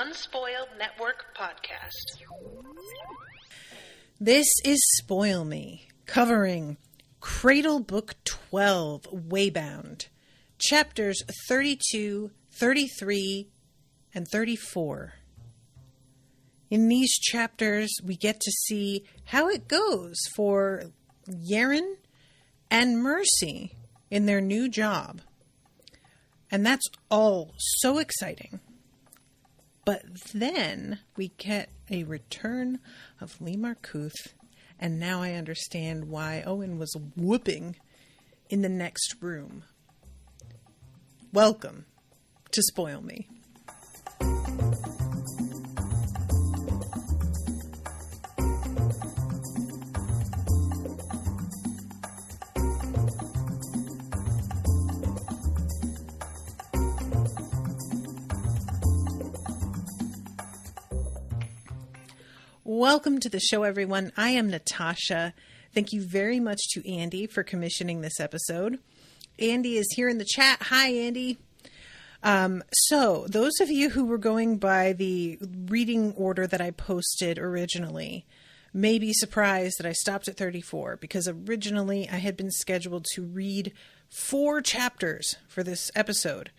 Unspoiled Network podcast. This is Spoil Me, covering Cradle Book 12, Waybound, chapters 32, 33, and 34. In these chapters, we get to see how it goes for Yaren and Mercy in their new job. And that's all so exciting. But then we get a return of Lee Marcuth, and now I understand why Owen was whooping in the next room. Welcome to Spoil Me. Welcome to the show, everyone. I am Natasha. Thank you very much to Andy for commissioning this episode. Andy is here in the chat. Hi, Andy. So those of you who were going by the reading order that I posted originally may be surprised that I stopped at 34, because originally I had been scheduled to read 4 chapters for this episode,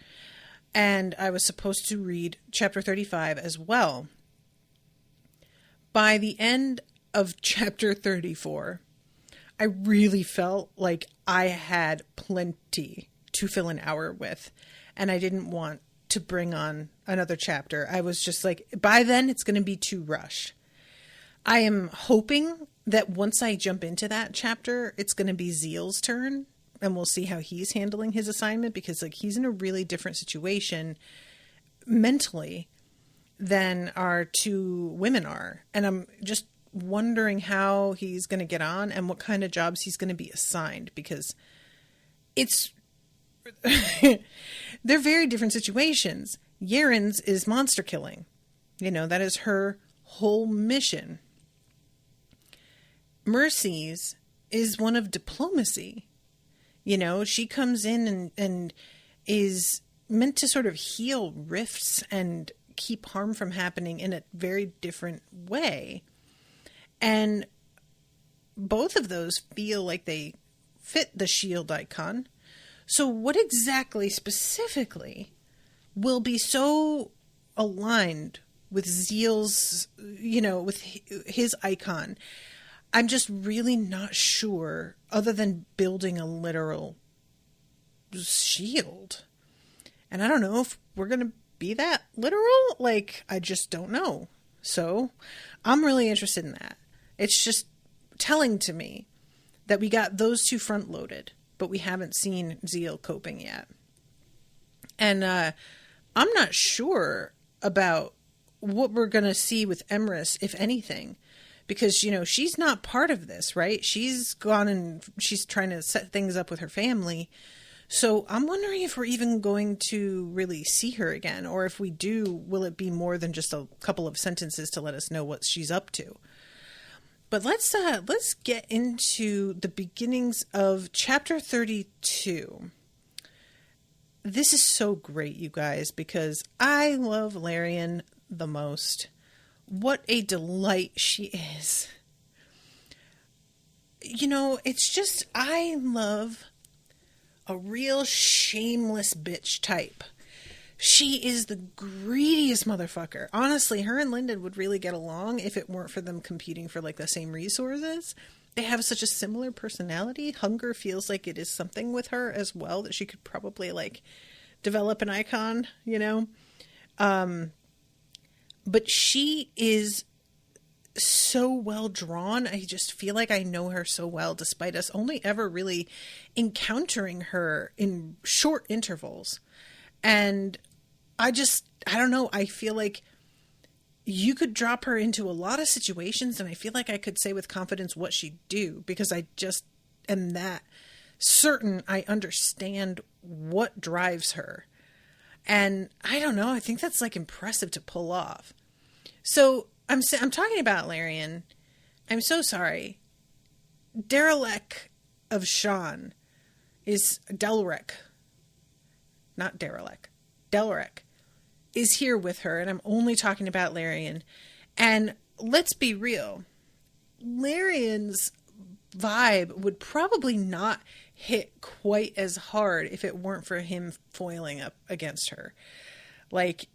and I was supposed to read chapter 35 as well. By the end of chapter 34, I really felt like I had plenty to fill an hour with, and I didn't want to bring on another chapter. I was just like, by then it's going to be too rushed. I am hoping that once I jump into that chapter, it's going to be Zeal's turn, and we'll see how he's handling his assignment, because like he's in a really different situation mentally than our 2 women are. And I'm just wondering how he's going to get on and what kind of jobs he's going to be assigned, because it's they're very different situations. Yaren's is monster killing. You know, that is her whole mission. Mercy's is one of diplomacy. You know, she comes in and is meant to sort of heal rifts and keep harm from happening in a very different way. And both of those feel like they fit the shield icon. So what exactly specifically will be so aligned with Zeal's, you know, with his icon? I'm just really not sure, other than building a literal shield. And I don't know if we're going to be that literal. Like, I just don't know. So I'm really interested in that. It's just telling to me that we got those 2 front loaded, but we haven't seen Zeal coping yet. And I'm not sure about what we're going to see with Emrys, if anything, because, you know, she's not part of this, right? She's gone and she's trying to set things up with her family. So I'm wondering if we're even going to really see her again, or if we do, will it be more than just a couple of sentences to let us know what she's up to? But let's get into the beginnings of chapter 32. This is so great, you guys, because I love Larian the most. What a delight she is. You know, it's just, I love a real shameless bitch type. She is the greediest motherfucker. Honestly, her and Lyndon would really get along if it weren't for them competing for like the same resources. They have such a similar personality. Hunger feels like it is something with her as well, that she could probably like develop an icon, you know? But she is so well drawn. I just feel like I know her so well, despite us only ever really encountering her in short intervals. And I don't know. I feel like you could drop her into a lot of situations, and I feel like I could say with confidence what she'd do, because I just am that certain I understand what drives her. And I don't know. I think that's like impressive to pull off. So I'm talking about Larian. I'm so sorry. Derelict of Sean is Delric. Not Derelict. Delric is here with her, and I'm only talking about Larian. And let's be real, Larian's vibe would probably not hit quite as hard if it weren't for him foiling up against her. Like,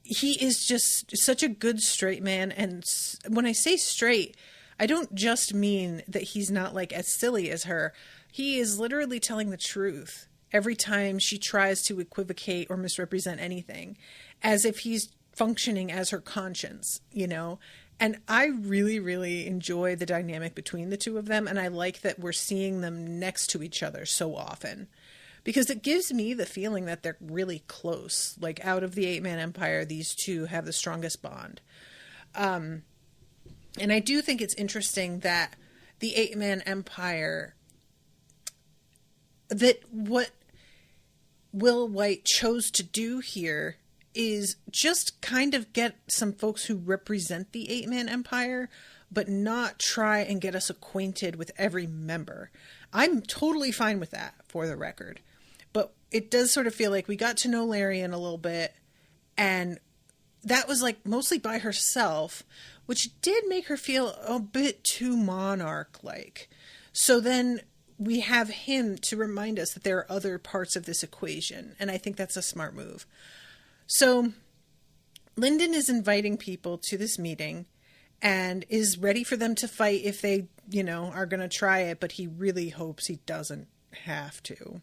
he is just such a good straight man. And when I say straight, I don't just mean that he's not like as silly as her. He is literally telling the truth every time she tries to equivocate or misrepresent anything, as if he's functioning as her conscience, you know? And I really, really enjoy the dynamic between the two of them. And I like that we're seeing them next to each other so often, because it gives me the feeling that they're really close. Like, out of the 8-man empire, these two have the strongest bond. And I do think it's interesting that the 8-man empire, that what Will White chose to do here is just kind of get some folks who represent the 8-man empire, but not try and get us acquainted with every member. I'm totally fine with that, for the record. But it does sort of feel like we got to know Larian a little bit, and that was like mostly by herself, which did make her feel a bit too monarch-like. So then we have him to remind us that there are other parts of this equation, and I think that's a smart move. So Lyndon is inviting people to this meeting and is ready for them to fight if they, you know, are going to try it, but he really hopes he doesn't have to.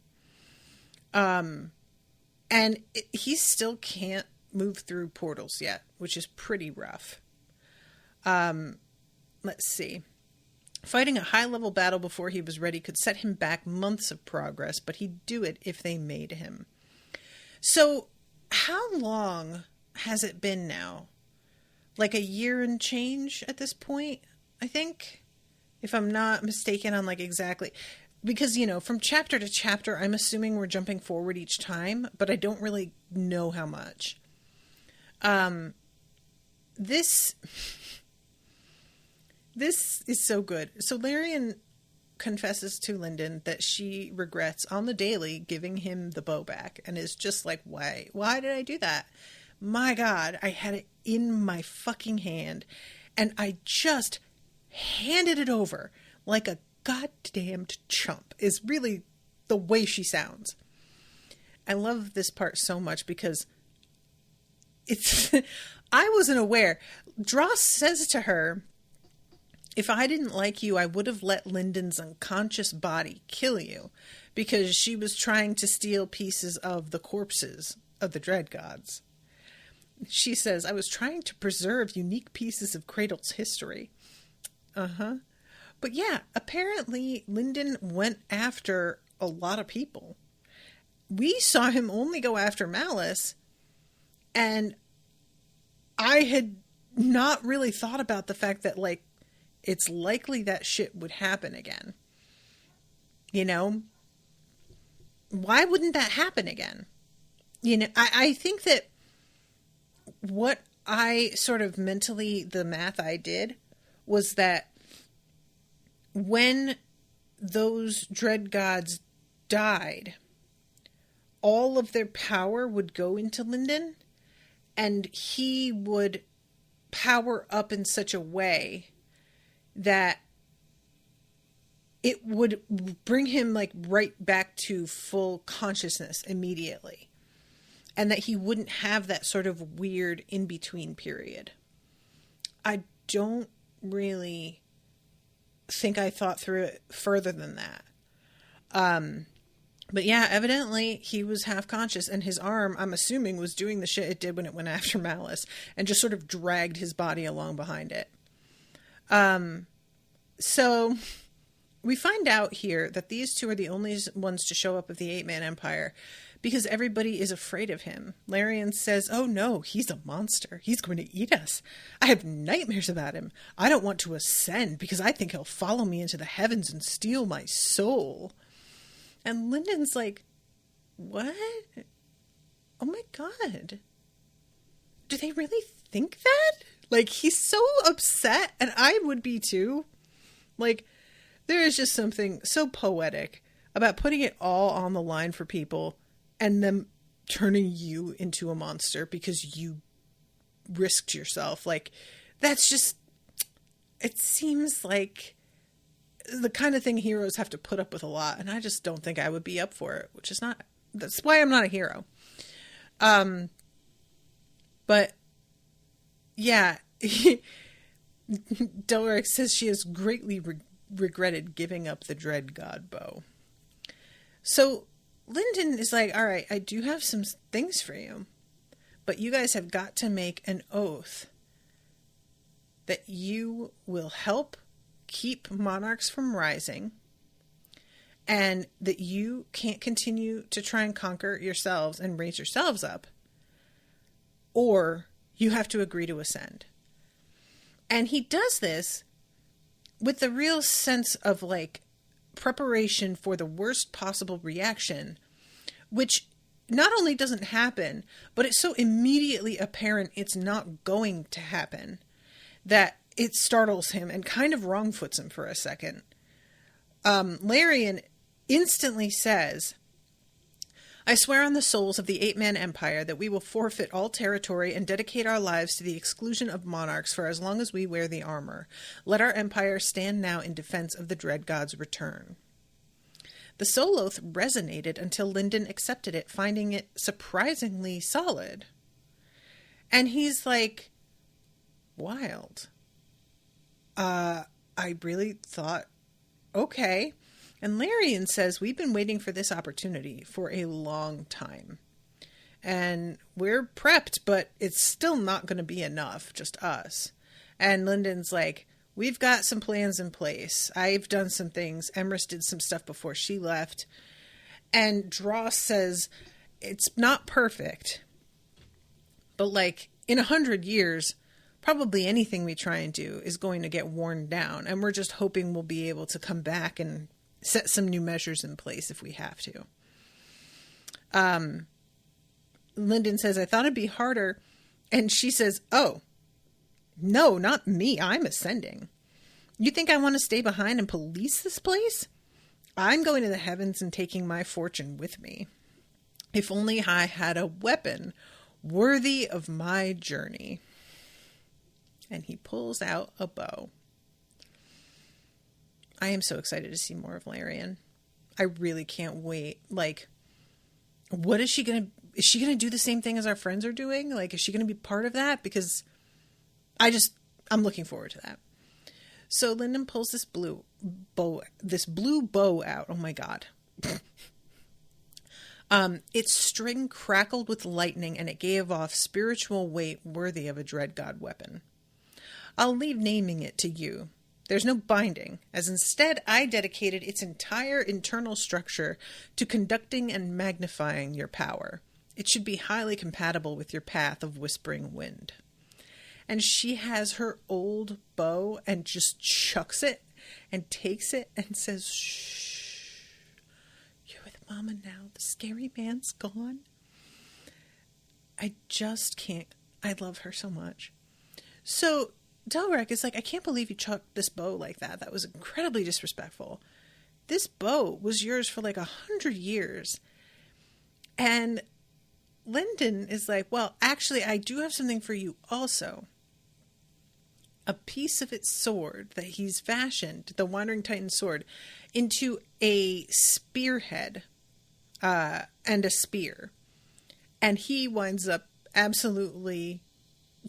He still can't move through portals yet, which is pretty rough. Let's see. Fighting a high-level battle before he was ready could set him back months of progress, but he'd do it if they made him. So, how long has it been now? Like a year and change at this point, I think? If I'm not mistaken on like exactly... Because, you know, from chapter to chapter, I'm assuming we're jumping forward each time, but I don't really know how much. This is so good. So Larian confesses to Lyndon that she regrets on the daily giving him the bow back, and is just like, why did I do that? My God, I had it in my fucking hand, and I just handed it over like a goddamned chump, is really the way she sounds. I love this part so much because it's I wasn't aware. Dross says to her, if I didn't like you, I would have let Lyndon's unconscious body kill you, because she was trying to steal pieces of the corpses of the Dread Gods. She says, I was trying to preserve unique pieces of Cradle's history. But yeah, apparently Lyndon went after a lot of people. We saw him only go after Malice, and I had not really thought about the fact that, like, it's likely that shit would happen again. You know? Why wouldn't that happen again? You know, I think that what I sort of mentally, the math I did, was that when those Dread Gods died, all of their power would go into Lyndon, and he would power up in such a way that it would bring him like right back to full consciousness immediately. And that he wouldn't have that sort of weird in-between period. I don't really think I thought through it further than that. But yeah, evidently he was half conscious, and his arm, I'm assuming, was doing the shit it did when it went after Malice, and just sort of dragged his body along behind it. So we find out here that these two are the only ones to show up at the 8-man empire, because everybody is afraid of him. Larian says, oh no, he's a monster. He's going to eat us. I have nightmares about him. I don't want to ascend because I think he'll follow me into the heavens and steal my soul. And Lyndon's like, what? Oh my God. Do they really think that? Like, he's so upset, and I would be too. Like, there is just something so poetic about putting it all on the line for people and them turning you into a monster because you risked yourself. Like, that's just, it seems like the kind of thing heroes have to put up with a lot, and I just don't think I would be up for it, which is not, that's why I'm not a hero. But yeah, Delric says she has greatly regretted giving up the Dread God bow. So Lyndon is like, all right, I do have some things for you, but you guys have got to make an oath that you will help keep monarchs from rising, and that you can't continue to try and conquer yourselves and raise yourselves up, or you have to agree to ascend. And he does this with the real sense of like preparation for the worst possible reaction, which not only doesn't happen, but it's so immediately apparent it's not going to happen that it startles him and kind of wrongfoots him for a second. Larian instantly says, I swear on the souls of the 8-man empire that we will forfeit all territory and dedicate our lives to the exclusion of monarchs for as long as we wear the armor. Let our empire stand now in defense of the Dread God's return. The soul oath resonated until Lyndon accepted it, finding it surprisingly solid. And he's like, wild. I really thought, okay. And Larian says, we've been waiting for this opportunity for a long time. And we're prepped, but it's still not going to be enough, just us. And Lyndon's like, we've got some plans in place. I've done some things. Emrys did some stuff before she left. And Dross says, it's not perfect, but like in 100 years, probably anything we try and do is going to get worn down. And we're just hoping we'll be able to come back and set some new measures in place if we have to. Lyndon says, I thought it'd be harder. And she says, oh, no, not me. I'm ascending. You think I want to stay behind and police this place? I'm going to the heavens and taking my fortune with me. If only I had a weapon worthy of my journey. And he pulls out a bow. I am so excited to see more of Larian. I really can't wait. Like, what is she going to... Is she going to do the same thing as our friends are doing? Like, is she going to be part of that? Because I'm looking forward to that. So Lyndon pulls this blue bow out. Oh my God. Its string crackled with lightning and it gave off spiritual weight worthy of a Dread God weapon. I'll leave naming it to you. There's no binding, as instead I dedicated its entire internal structure to conducting and magnifying your power. It should be highly compatible with your path of whispering wind. And she has her old bow and just chucks it and takes it and says, shh, you're with Mama now. The scary man's gone. I just can't. I love her so much. So Delric is like, I can't believe you chucked this bow like that. That was incredibly disrespectful. This bow was yours for like 100 years. And Lyndon is like, well, actually, I do have something for you also. A piece of its sword that he's fashioned, the Wandering Titan sword, into a spearhead and a spear. And he winds up absolutely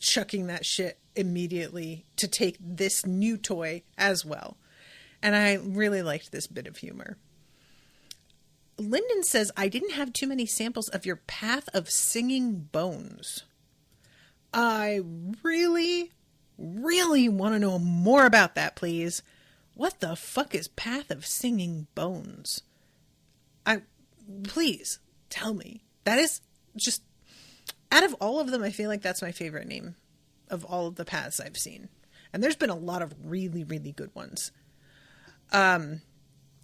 chucking that shit immediately to take this new toy as well. And I really liked this bit of humor. Lyndon says, I didn't have too many samples of your Path of Singing Bones. I really want to know more about that, please. What the fuck is Path of Singing Bones? Please tell me. That is just, out of all of them, I feel like that's my favorite name of all of the paths I've seen. And there's been a lot of really, really good ones.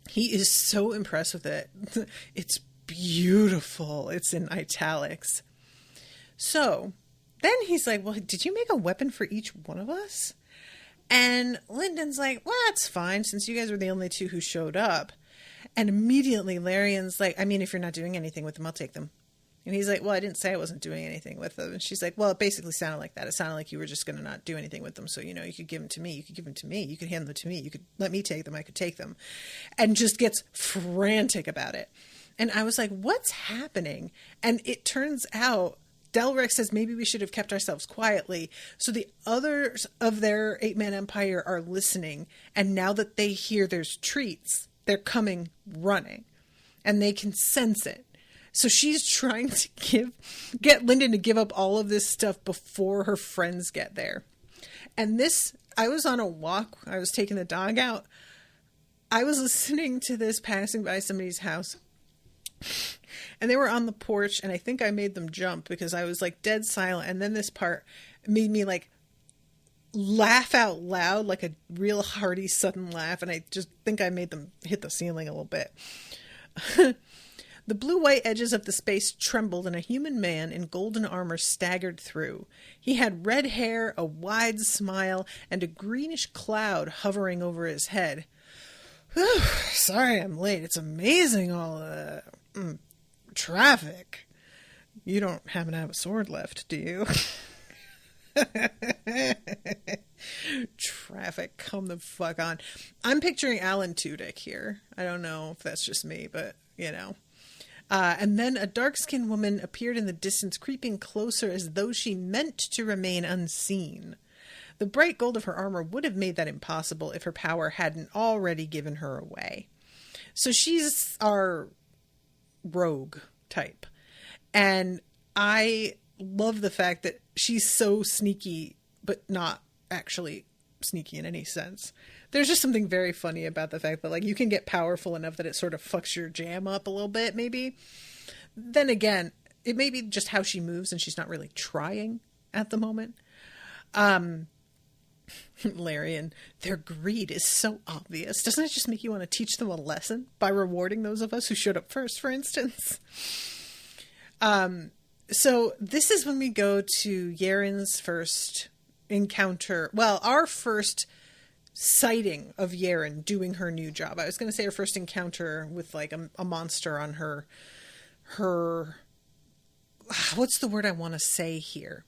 He is so impressed with it. It's beautiful. It's in italics. So then he's like, well, did you make a weapon for each one of us? And Lyndon's like, well, that's fine, since you guys were the only two who showed up. And immediately Larian's like, I mean, if you're not doing anything with them, I'll take them. And he's like, well, I didn't say I wasn't doing anything with them. And she's like, well, it basically sounded like that. It sounded like you were just going to not do anything with them. So, you could give them to me. You could give them to me. You could hand them to me. You could let me take them. I could take them. And just gets frantic about it. And I was like, what's happening? And it turns out Delric says maybe we should have kept ourselves quietly. So the others of their 8-man empire are listening. And now that they hear there's treats, they're coming running. And they can sense it. So she's trying to get Lyndon to give up all of this stuff before her friends get there. And I was on a walk. I was taking the dog out. I was listening to this passing by somebody's house. And they were on the porch. And I think I made them jump because I was like dead silent. And then this part made me like laugh out loud, like a real hearty sudden laugh. And I just think I made them hit the ceiling a little bit. The blue-white edges of the space trembled, and a human man in golden armor staggered through. He had red hair, a wide smile, and a greenish cloud hovering over his head. Whew, sorry I'm late. It's amazing, all the traffic. You don't happen to have a sword left, do you? Traffic, come the fuck on. I'm picturing Alan Tudyk here. I don't know if that's just me, but, and then a dark-skinned woman appeared in the distance, creeping closer as though she meant to remain unseen. The bright gold of her armor would have made that impossible if her power hadn't already given her away. So she's our rogue type. And I love the fact that she's so sneaky, but not actually sneaky in any sense. There's just something very funny about the fact that, like, you can get powerful enough that it sort of fucks your jam up a little bit, maybe. Then again, it may be just how she moves and she's not really trying at the moment. Larian, their greed is so obvious. Doesn't it just make you want to teach them a lesson by rewarding those of us who showed up first, for instance? So this is when we go to Yaren's first encounter. Well, our first sighting of Yaren doing her new job. I was going to say her first encounter with like a monster on her, what's the word I want to say here?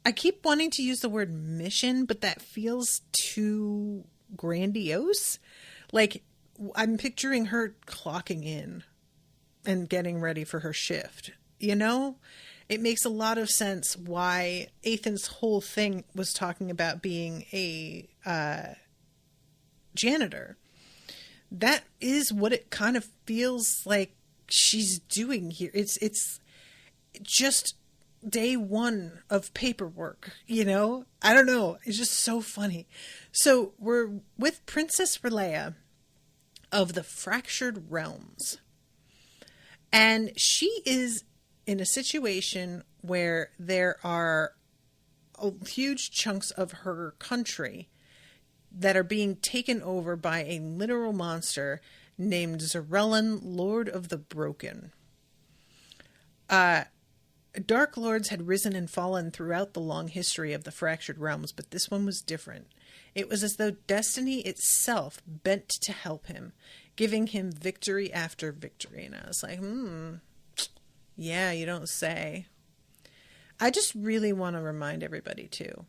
I keep wanting to use the word mission, but that feels too grandiose. Like, I'm picturing her clocking in and getting ready for her shift. It makes a lot of sense why Ethan's whole thing was talking about being a janitor. That is what it kind of feels like she's doing here. It's just day one of paperwork, I don't know. It's just so funny. So we're with Princess Relea of the Fractured Realms. And she is in a situation where there are huge chunks of her country that are being taken over by a literal monster named Zarellan, Lord of the Broken. Dark Lords had risen and fallen throughout the long history of the Fractured Realms, but this one was different. It was as though destiny itself bent to help him, giving him victory after victory. And I was like, yeah, you don't say. I just really want to remind everybody, too.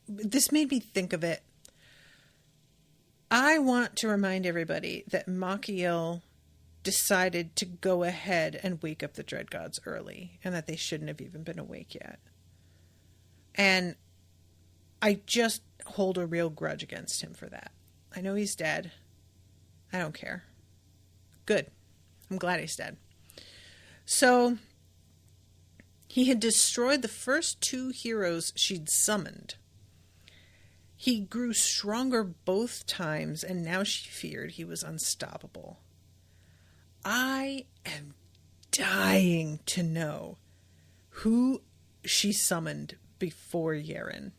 This made me think of it. I want to remind everybody that Machiel decided to go ahead and wake up the Dread Gods early, and that they shouldn't have even been awake yet. And I just hold a real grudge against him for that. I know he's dead. I don't care. Good. I'm glad he's dead. So, he had destroyed the first two heroes she'd summoned. He grew stronger both times, and now she feared he was unstoppable. I am dying to know who she summoned before Yaren.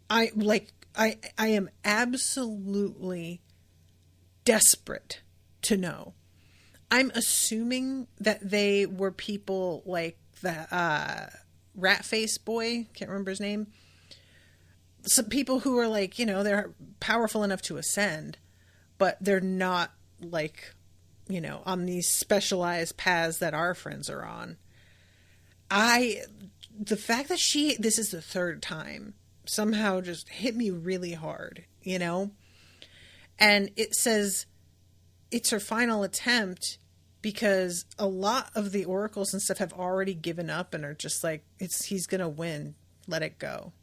I am absolutely desperate to know. I'm assuming that they were people like the rat face boy, can't remember his name. Some people who are like, they're powerful enough to ascend, but they're not like on these specialized paths that our friends are on. The fact that this is the third time, somehow just hit me really hard, And it says it's her final attempt because a lot of the oracles and stuff have already given up and are just like, he's going to win. Let it go.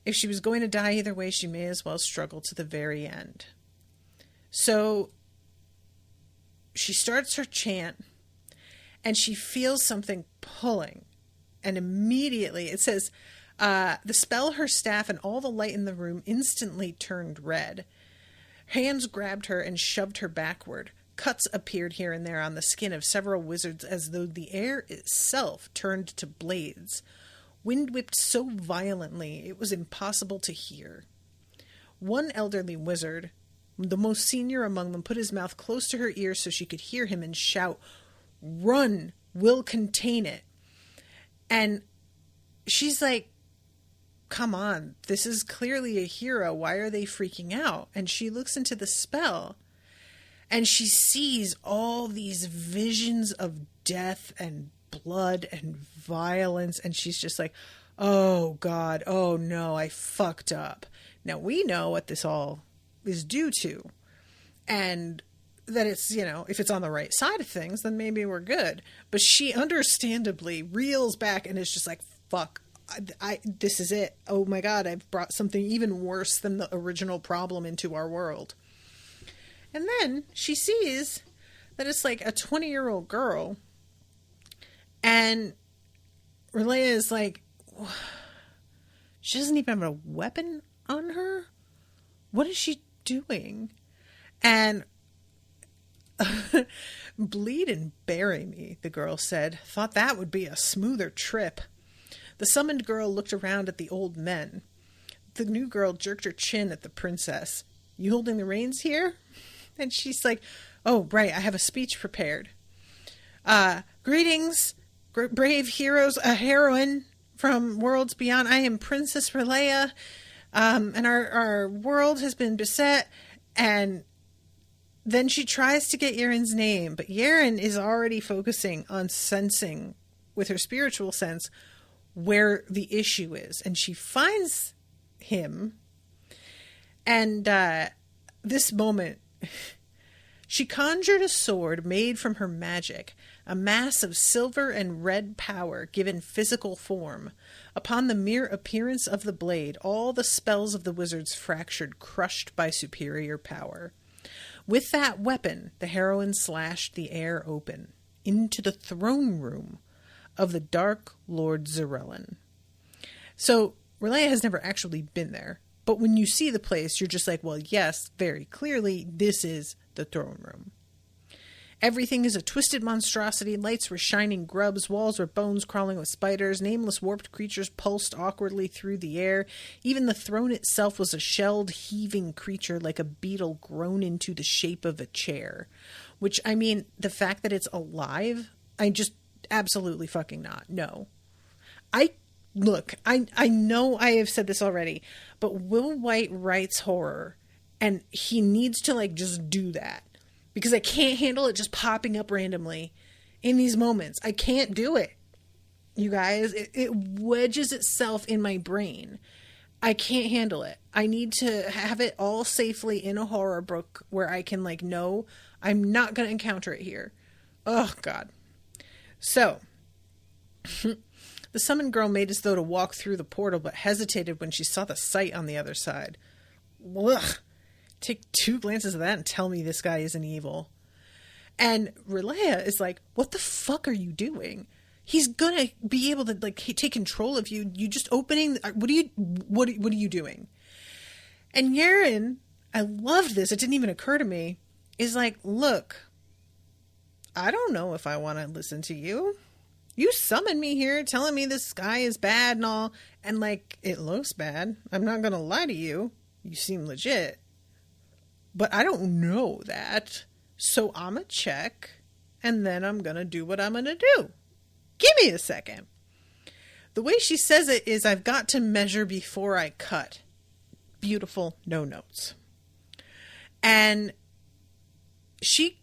If she was going to die either way, she may as well struggle to the very end. So she starts her chant and she feels something pulling. And immediately it says, the spell, her staff, and all the light in the room instantly turned red. Hands grabbed her and shoved her backward. Cuts appeared here and there on the skin of several wizards as though the air itself turned to blades. Wind whipped so violently it was impossible to hear. One elderly wizard, the most senior among them, put his mouth close to her ear so she could hear him and shout, "Run! We'll contain it." And she's like, come on, this is clearly a hero. Why are they freaking out? And she looks into the spell and she sees all these visions of death and blood and violence. And she's just like, oh God, oh no, I fucked up. Now we know what this all is due to. And that it's, if it's on the right side of things, then maybe we're good. But she understandably reels back and is just like, fuck, this is it. Oh my God, I've brought something even worse than the original problem into our world. And then she sees that it's like a 20-year-old girl. And Relea is like, she doesn't even have a weapon on her? What is she doing? And bleed and bury me, the girl said. Thought that would be a smoother trip. The summoned girl looked around at the old men. The new girl jerked her chin at the princess. You holding the reins here? And she's like, oh, right, I have a speech prepared. Greetings, brave heroes, a heroine from worlds beyond. I am Princess Relea, and our world has been beset. And then she tries to get Yaren's name, but Yaren is already focusing on sensing with her spiritual sense where the issue is. And she finds him. And this moment, she conjured a sword made from her magic, a mass of silver and red power given physical form. Upon the mere appearance of the blade, all the spells of the wizards fractured, crushed by superior power. With that weapon, the heroine slashed the air open into the throne room of the Dark Lord Zarellan. So, Relea has never actually been there, but when you see the place, you're just like, well, yes, very clearly, this is the throne room. Everything is a twisted monstrosity. Lights were shining grubs. Walls were bones crawling with spiders. Nameless warped creatures pulsed awkwardly through the air. Even the throne itself was a shelled, heaving creature like a beetle grown into the shape of a chair. Which, I mean, the fact that it's alive, I just absolutely fucking not. No. I know I have said this already, but Will White writes horror, and he needs to, just do that. Because I can't handle it just popping up randomly in these moments. I can't do it. You guys, it wedges itself in my brain. I can't handle it. I need to have it all safely in a horror book where I can no, I'm not going to encounter it here. Oh, God. So, the summoned girl made as though to walk through the portal, but hesitated when she saw the sight on the other side. Ugh. Take 2 glances of that and tell me this guy isn't evil. And Relea is like, what the fuck are you doing? He's gonna be able to take control of you. You just opening. What are you doing? And Yaren, I loved this. It didn't even occur to me. Is like, look, I don't know if I want to listen to you. You summoned me here telling me this guy is bad and all. And it looks bad. I'm not gonna lie to you. You seem legit. But I don't know that. So I'm going to check. And then I'm going to do what I'm going to do. Give me a second. The way she says it is, I've got to measure before I cut. Beautiful, no notes. And she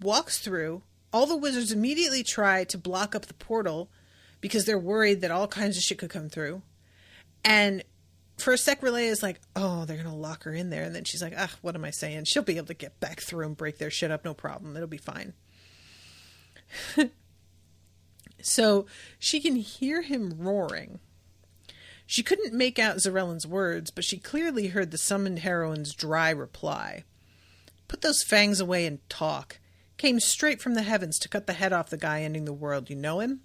walks through. All the wizards immediately try to block up the portal because they're worried that all kinds of shit could come through. And for a sec, Relay is like, oh, they're going to lock her in there. And then she's like, what am I saying? She'll be able to get back through and break their shit up. No problem. It'll be fine. So she can hear him roaring. She couldn't make out Zarellan's words, but she clearly heard the summoned heroine's dry reply. Put those fangs away and talk. Came straight from the heavens to cut the head off the guy ending the world. You know him?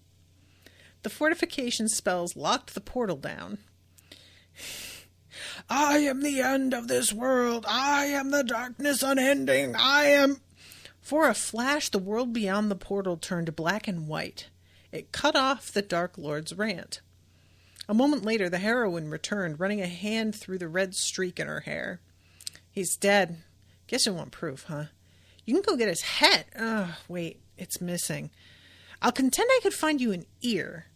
The fortification spells locked the portal down. I am the end of this world. I am the darkness unending. I am... For a flash, the world beyond the portal turned black and white. It cut off the Dark Lord's rant. A moment later, the heroine returned, running a hand through the red streak in her hair. He's dead. Guess you want proof, huh? You can go get his head. Oh, wait, it's missing. I'll contend I could find you an ear.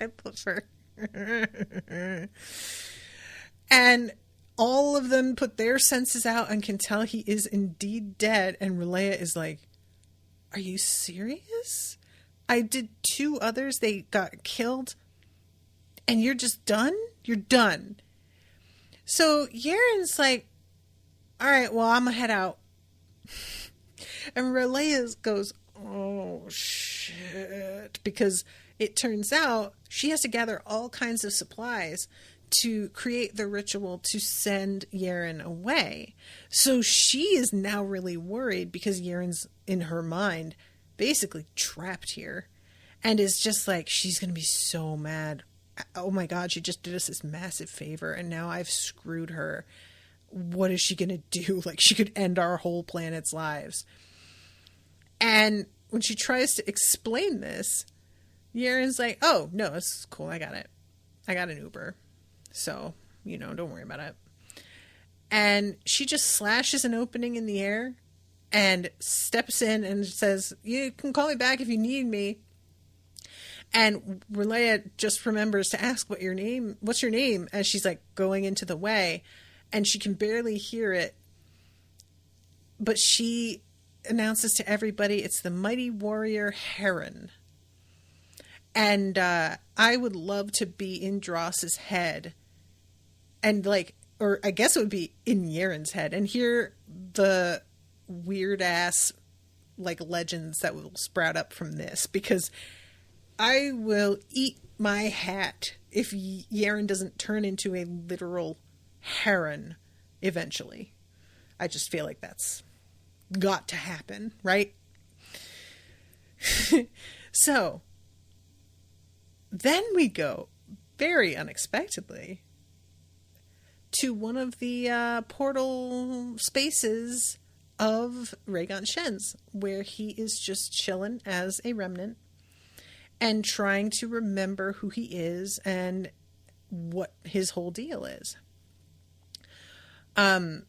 I love her. And all of them put their senses out and can tell he is indeed dead. And Relaya is like, are you serious? I did 2 others. They got killed. And you're just done? You're done. So Yaren's like, all right, well, I'm going to head out. And Relaya goes, oh, shit. Because it turns out she has to gather all kinds of supplies to create the ritual to send Yaren away. So she is now really worried because Yaren's, in her mind, basically trapped here. And is just like, she's going to be so mad. Oh my God, she just did us this massive favor and now I've screwed her. What is she going to do? Like, she could end our whole planet's lives. And when she tries to explain this, Yaren's like, oh, no, this is cool. I got it. I got an Uber. So, don't worry about it. And she just slashes an opening in the air and steps in and says, you can call me back if you need me. And Relaya just remembers to ask what's your name? As she's like going into the way, and she can barely hear it. But she announces to everybody it's the mighty warrior Heron. And I would love to be in Dross's head. And or I guess it would be in Yaren's head. And hear the weird ass legends that will sprout up from this. Because I will eat my hat if Yaren doesn't turn into a literal heron eventually. I just feel like that's got to happen, right? So, then we go, very unexpectedly, to one of the portal spaces of Rhaegon Shen's, where he is just chilling as a remnant and trying to remember who he is and what his whole deal is. For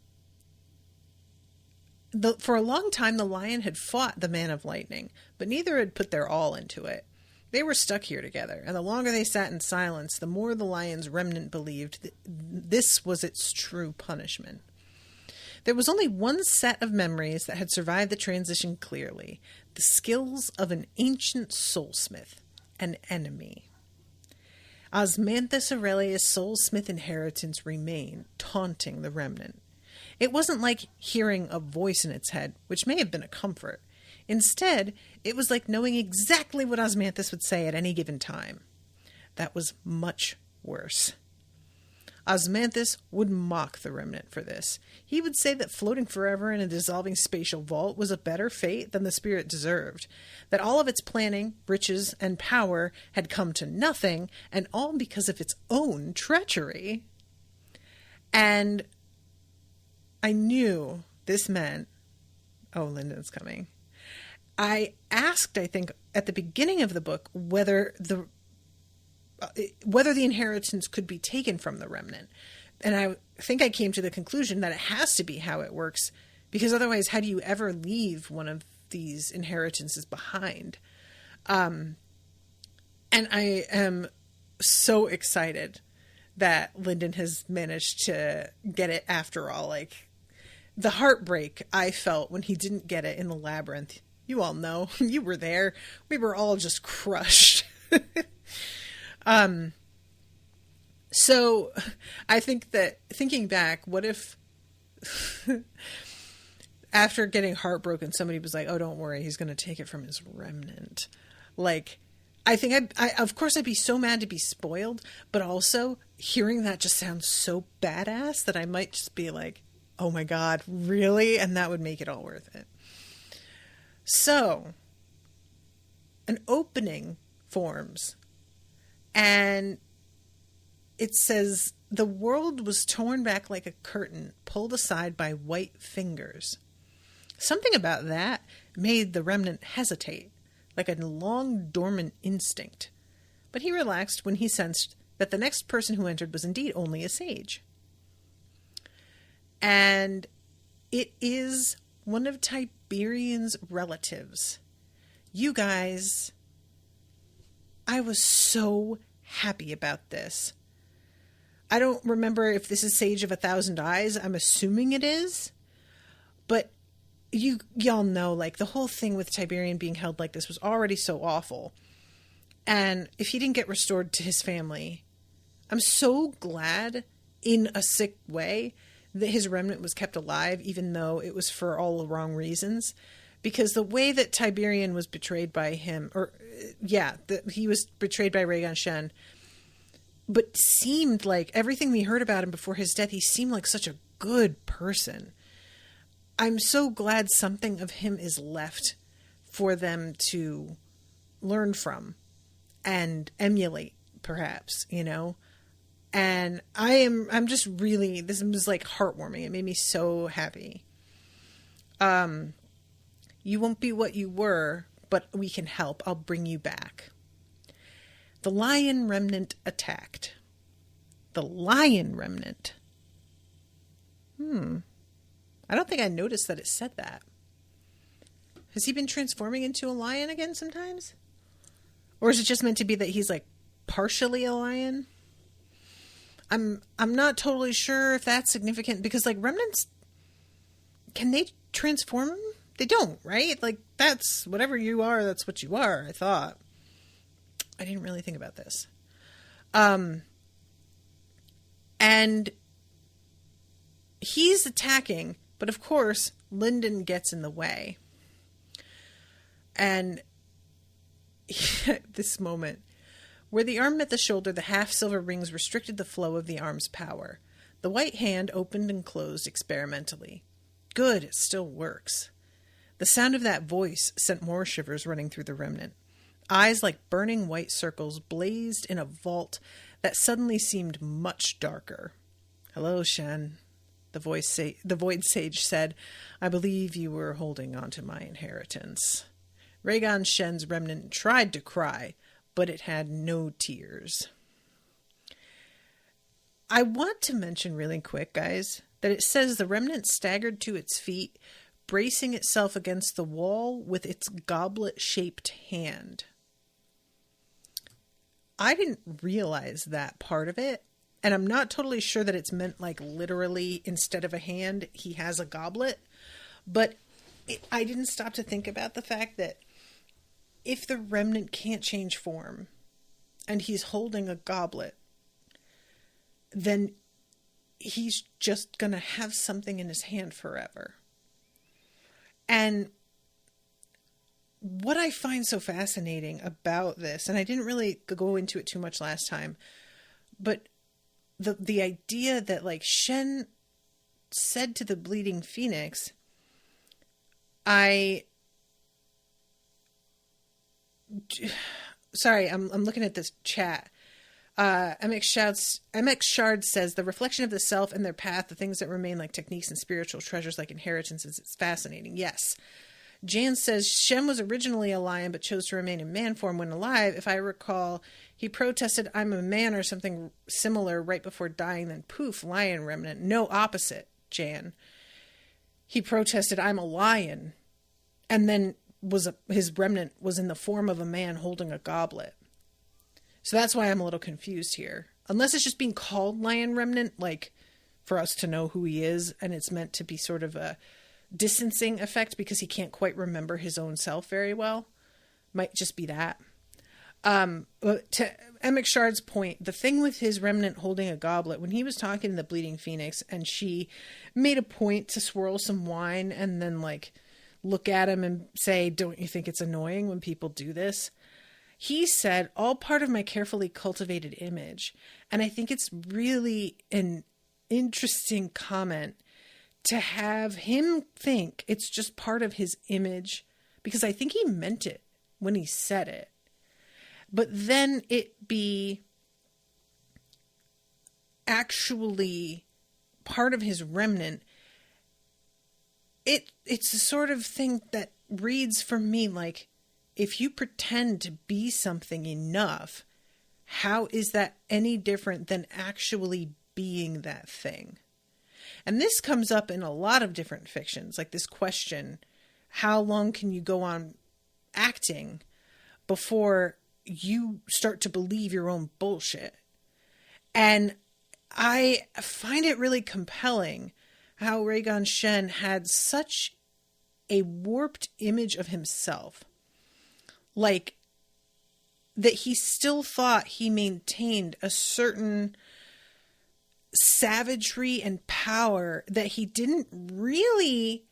a long time, the Lion had fought the Man of Lightning, but neither had put their all into it. They were stuck here together, and the longer they sat in silence, the more the Lion's remnant believed that this was its true punishment. There was only one set of memories that had survived the transition clearly: the skills of an ancient soulsmith, an enemy. Osmanthus Aurelius' soulsmith inheritance remained, taunting the remnant. It wasn't like hearing a voice in its head, which may have been a comfort. Instead, it was like knowing exactly what Osmanthus would say at any given time. That was much worse. Osmanthus would mock the remnant for this. He would say that floating forever in a dissolving spatial vault was a better fate than the spirit deserved, that all of its planning, riches, and power had come to nothing, and all because of its own treachery. And I knew this meant, oh, Lyndon's coming. I asked, I think, at the beginning of the book, whether the inheritance could be taken from the remnant. And I think I came to the conclusion that it has to be how it works, because otherwise, how do you ever leave one of these inheritances behind? And I am so excited that Lyndon has managed to get it after all. the heartbreak I felt when he didn't get it in the labyrinth. You all know. You were there. We were all just crushed. So I think that, thinking back, what if after getting heartbroken, somebody was like, oh, don't worry, he's going to take it from his remnant. Like, I think I of course I'd be so mad to be spoiled, but also hearing that just sounds so badass that I might just be like, oh my God, really? And that would make it all worth it. So an opening forms, and it says, the world was torn back like a curtain, pulled aside by white fingers. Something about that made the remnant hesitate, like a long dormant instinct. But he relaxed when he sensed that the next person who entered was indeed only a sage. And it is one of Tiberian's relatives. You guys, I was so happy about this. I don't remember if this is Sage of 1,000 Eyes. I'm assuming it is. But y'all know, like, the whole thing with Tiberian being held like this was already so awful. And if he didn't get restored to his family, I'm so glad, in a sick way, that his remnant was kept alive, even though it was for all the wrong reasons. Because the way that Tiberian was betrayed by him, he was betrayed by Rhaegon Shen, but seemed like, everything we heard about him before his death, he seemed like such a good person. I'm so glad something of him is left for them to learn from and emulate, perhaps, you know? And I'm just really, this was like heartwarming. It made me so happy. You won't be what you were, but we can help. I'll bring you back. The lion remnant attacked. The lion remnant. I don't think I noticed that it said that. Has he been transforming into a lion again sometimes? Or is it just meant to be that he's like partially a lion? I'm not totally sure if that's significant, because like remnants, can they transform? They don't, right? Like, that's whatever you are, that's what you are, I thought. I didn't really think about this. And he's attacking, but of course, Lyndon gets in the way. And this moment, where the arm met the shoulder, the half-silver rings restricted the flow of the arm's power. The white hand opened and closed experimentally. Good, it still works. The sound of that voice sent more shivers running through the remnant. Eyes like burning white circles blazed in a vault that suddenly seemed much darker. "Hello, Shen," the Void Sage said. "I believe you were holding on to my inheritance." Rhaegon Shen's remnant tried to cry, but it had no tears. I want to mention really quick, guys, that it says the remnant staggered to its feet, bracing itself against the wall with its goblet-shaped hand. I didn't realize that part of it, and I'm not totally sure that it's meant like literally instead of a hand, he has a goblet, but I didn't stop to think about the fact that if the remnant can't change form and he's holding a goblet, then he's just going to have something in his hand forever. And what I find so fascinating about this, and I didn't really go into it too much last time, but the idea that like Shen said to the Bleeding Phoenix, sorry, I'm looking at this chat. MX Shard says the reflection of the self and their path, the things that remain like techniques and spiritual treasures like inheritances, it's fascinating. Yes. Jan says Shem was originally a lion but chose to remain in man form when alive. If I recall, he protested, "I'm a man," or something similar right before dying, then poof, lion remnant. No, opposite, Jan. He protested, "I'm a lion," and then his remnant was in the form of a man holding a goblet. So that's why I'm a little confused here. Unless it's just being called lion remnant, like, for us to know who he is, and it's meant to be sort of a distancing effect because he can't quite remember his own self very well. Might just be that. But to Emmett Shard's point, the thing with his remnant holding a goblet, when he was talking to the Bleeding Phoenix and she made a point to swirl some wine and then like look at him and say, "Don't you think it's annoying when people do this?" He said, "All part of my carefully cultivated image." And I think it's really an interesting comment to have him think it's just part of his image, because I think he meant it when he said it. But then it be actually part of his remnant. It's the sort of thing that reads for me like, if you pretend to be something enough, how is that any different than actually being that thing? And this comes up in a lot of different fictions, like this question, how long can you go on acting before you start to believe your own bullshit? And I find it really compelling how Raygon Shen had such a warped image of himself. Like, that he still thought he maintained a certain savagery and power that he didn't really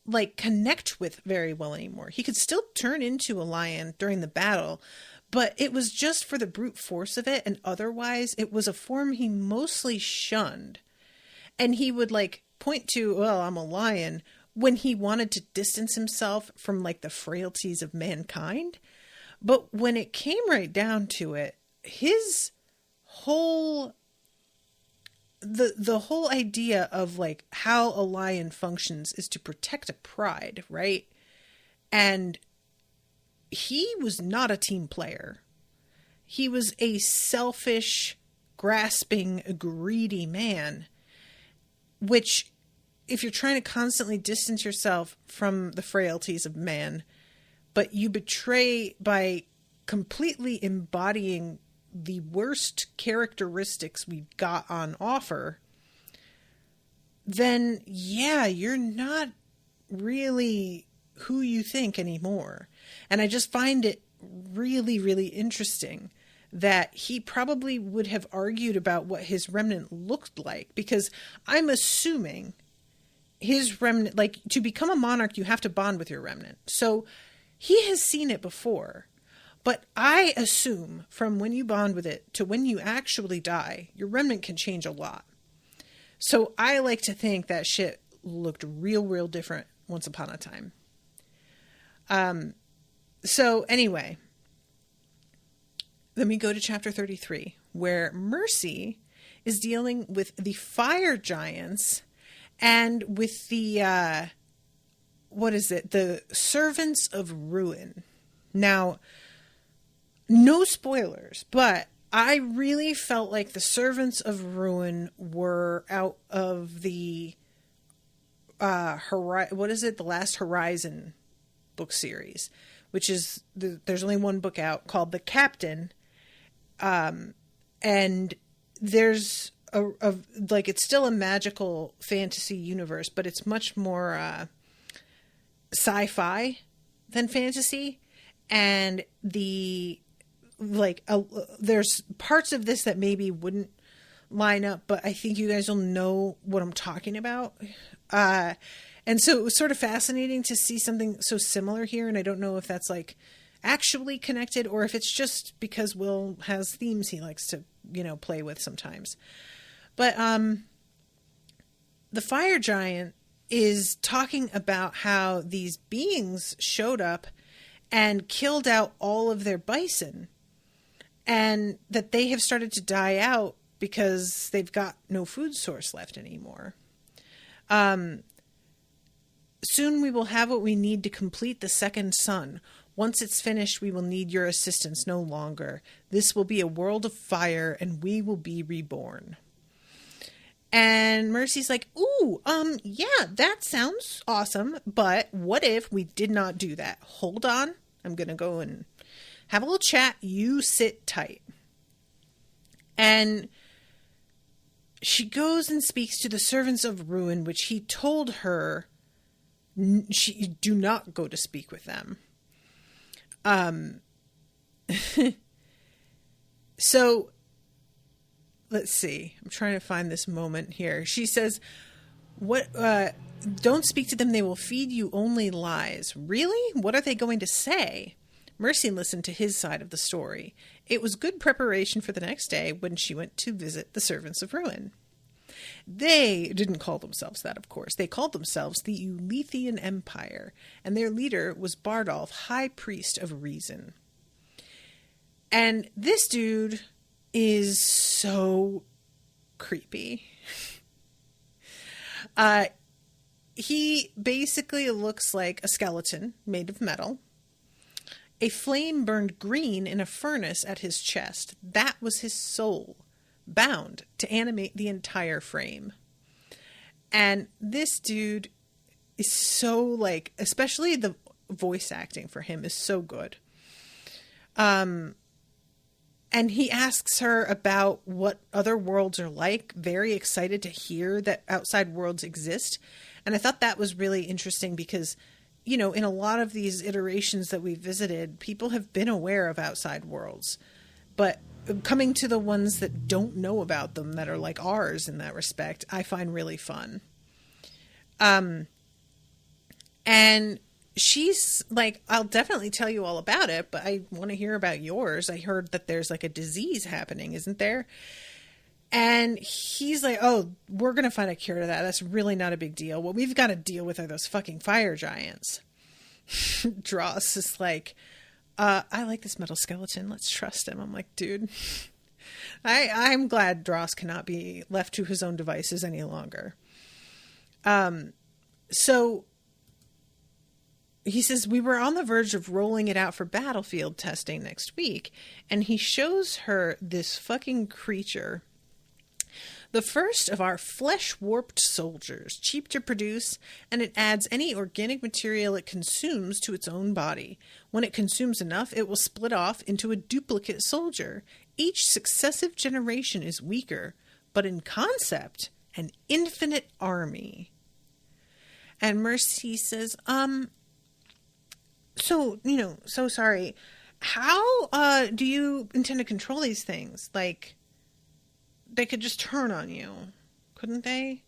like connect with very well anymore. He could still turn into a lion during the battle, but it was just for the brute force of it, and otherwise it was a form he mostly shunned. And he would like point to, "Well, I'm a lion," when he wanted to distance himself from like the frailties of mankind. But when it came right down to it, his whole the whole idea of like how a lion functions is to protect a pride, right? And he was not a team player. He was a selfish, grasping, greedy man, which, if you're trying to constantly distance yourself from the frailties of man, but you betray by completely embodying the worst characteristics we've got on offer, then yeah, you're not really who you think anymore. And I just find it really, really interesting that he probably would have argued about what his remnant looked like, because I'm assuming his remnant, like, to become a monarch, you have to bond with your remnant. So he has seen it before. But I assume from when you bond with it to when you actually die, your remnant can change a lot. So I like to think that shit looked real, real different once upon a time. So anyway, then we go to chapter 33, where Mercy is dealing with the fire giants and with the, the servants of ruin. Now, no spoilers, but I really felt like the servants of ruin were out of the the Last Horizon book series, which is there's only one book out called The Captain, and there's it's still a magical fantasy universe, but it's much more sci-fi than fantasy, and there's parts of this that maybe wouldn't line up, but I think you guys will know what I'm talking about. And so it was sort of fascinating to see something so similar here. And I don't know if that's like actually connected or if it's just because Will has themes he likes to, play with sometimes. But, the fire giant is talking about how these beings showed up and killed out all of their bison, and that they have started to die out because they've got no food source left anymore. Soon we will have what we need to complete the second sun. Once it's finished, we will need your assistance no longer. This will be a world of fire, and we will be reborn. And Mercy's like, ooh, yeah, that sounds awesome, but what if we did not do that? Hold on. I'm going to go and have a little chat. You sit tight. And she goes and speaks to the servants of ruin, which he told her she do not go to speak with them. So let's see. I'm trying to find this moment here. She says, don't speak to them. They will feed you only lies. Really? What are they going to say? Mercy listened to his side of the story. It was good preparation for the next day when she went to visit the servants of ruin. They didn't call themselves that, of course. They called themselves the Ulethian Empire, and their leader was Bardolph, High Priest of Reason. And this dude is so creepy. He basically looks like a skeleton made of metal. A flame burned green in a furnace at his chest. That was his soul, bound to animate the entire frame. And this dude is so, like, especially the voice acting for him is so good. And he asks her about what other worlds are like, very excited to hear that outside worlds exist. And I thought that was really interesting because, you know, in a lot of these iterations that we visited, people have been aware of outside worlds. But coming to the ones that don't know about them, that are like ours in that respect, I find really fun. And she's like, I'll definitely tell you all about it, but I want to hear about yours. I heard that there's like a disease happening, isn't there? And he's like, oh, we're going to find a cure to that. That's really not a big deal. What we've got to deal with are those fucking fire giants. Dross is like, I like this metal skeleton. Let's trust him. I'm like, dude, I'm glad Dross cannot be left to his own devices any longer. So he says, we were on the verge of rolling it out for battlefield testing next week. And he shows her this fucking creature. The first of our flesh-warped soldiers, cheap to produce, and it adds any organic material it consumes to its own body. When it consumes enough, it will split off into a duplicate soldier. Each successive generation is weaker, but in concept, an infinite army. And Mercy says, so sorry. How do you intend to control these things? Like, they could just turn on you, couldn't they?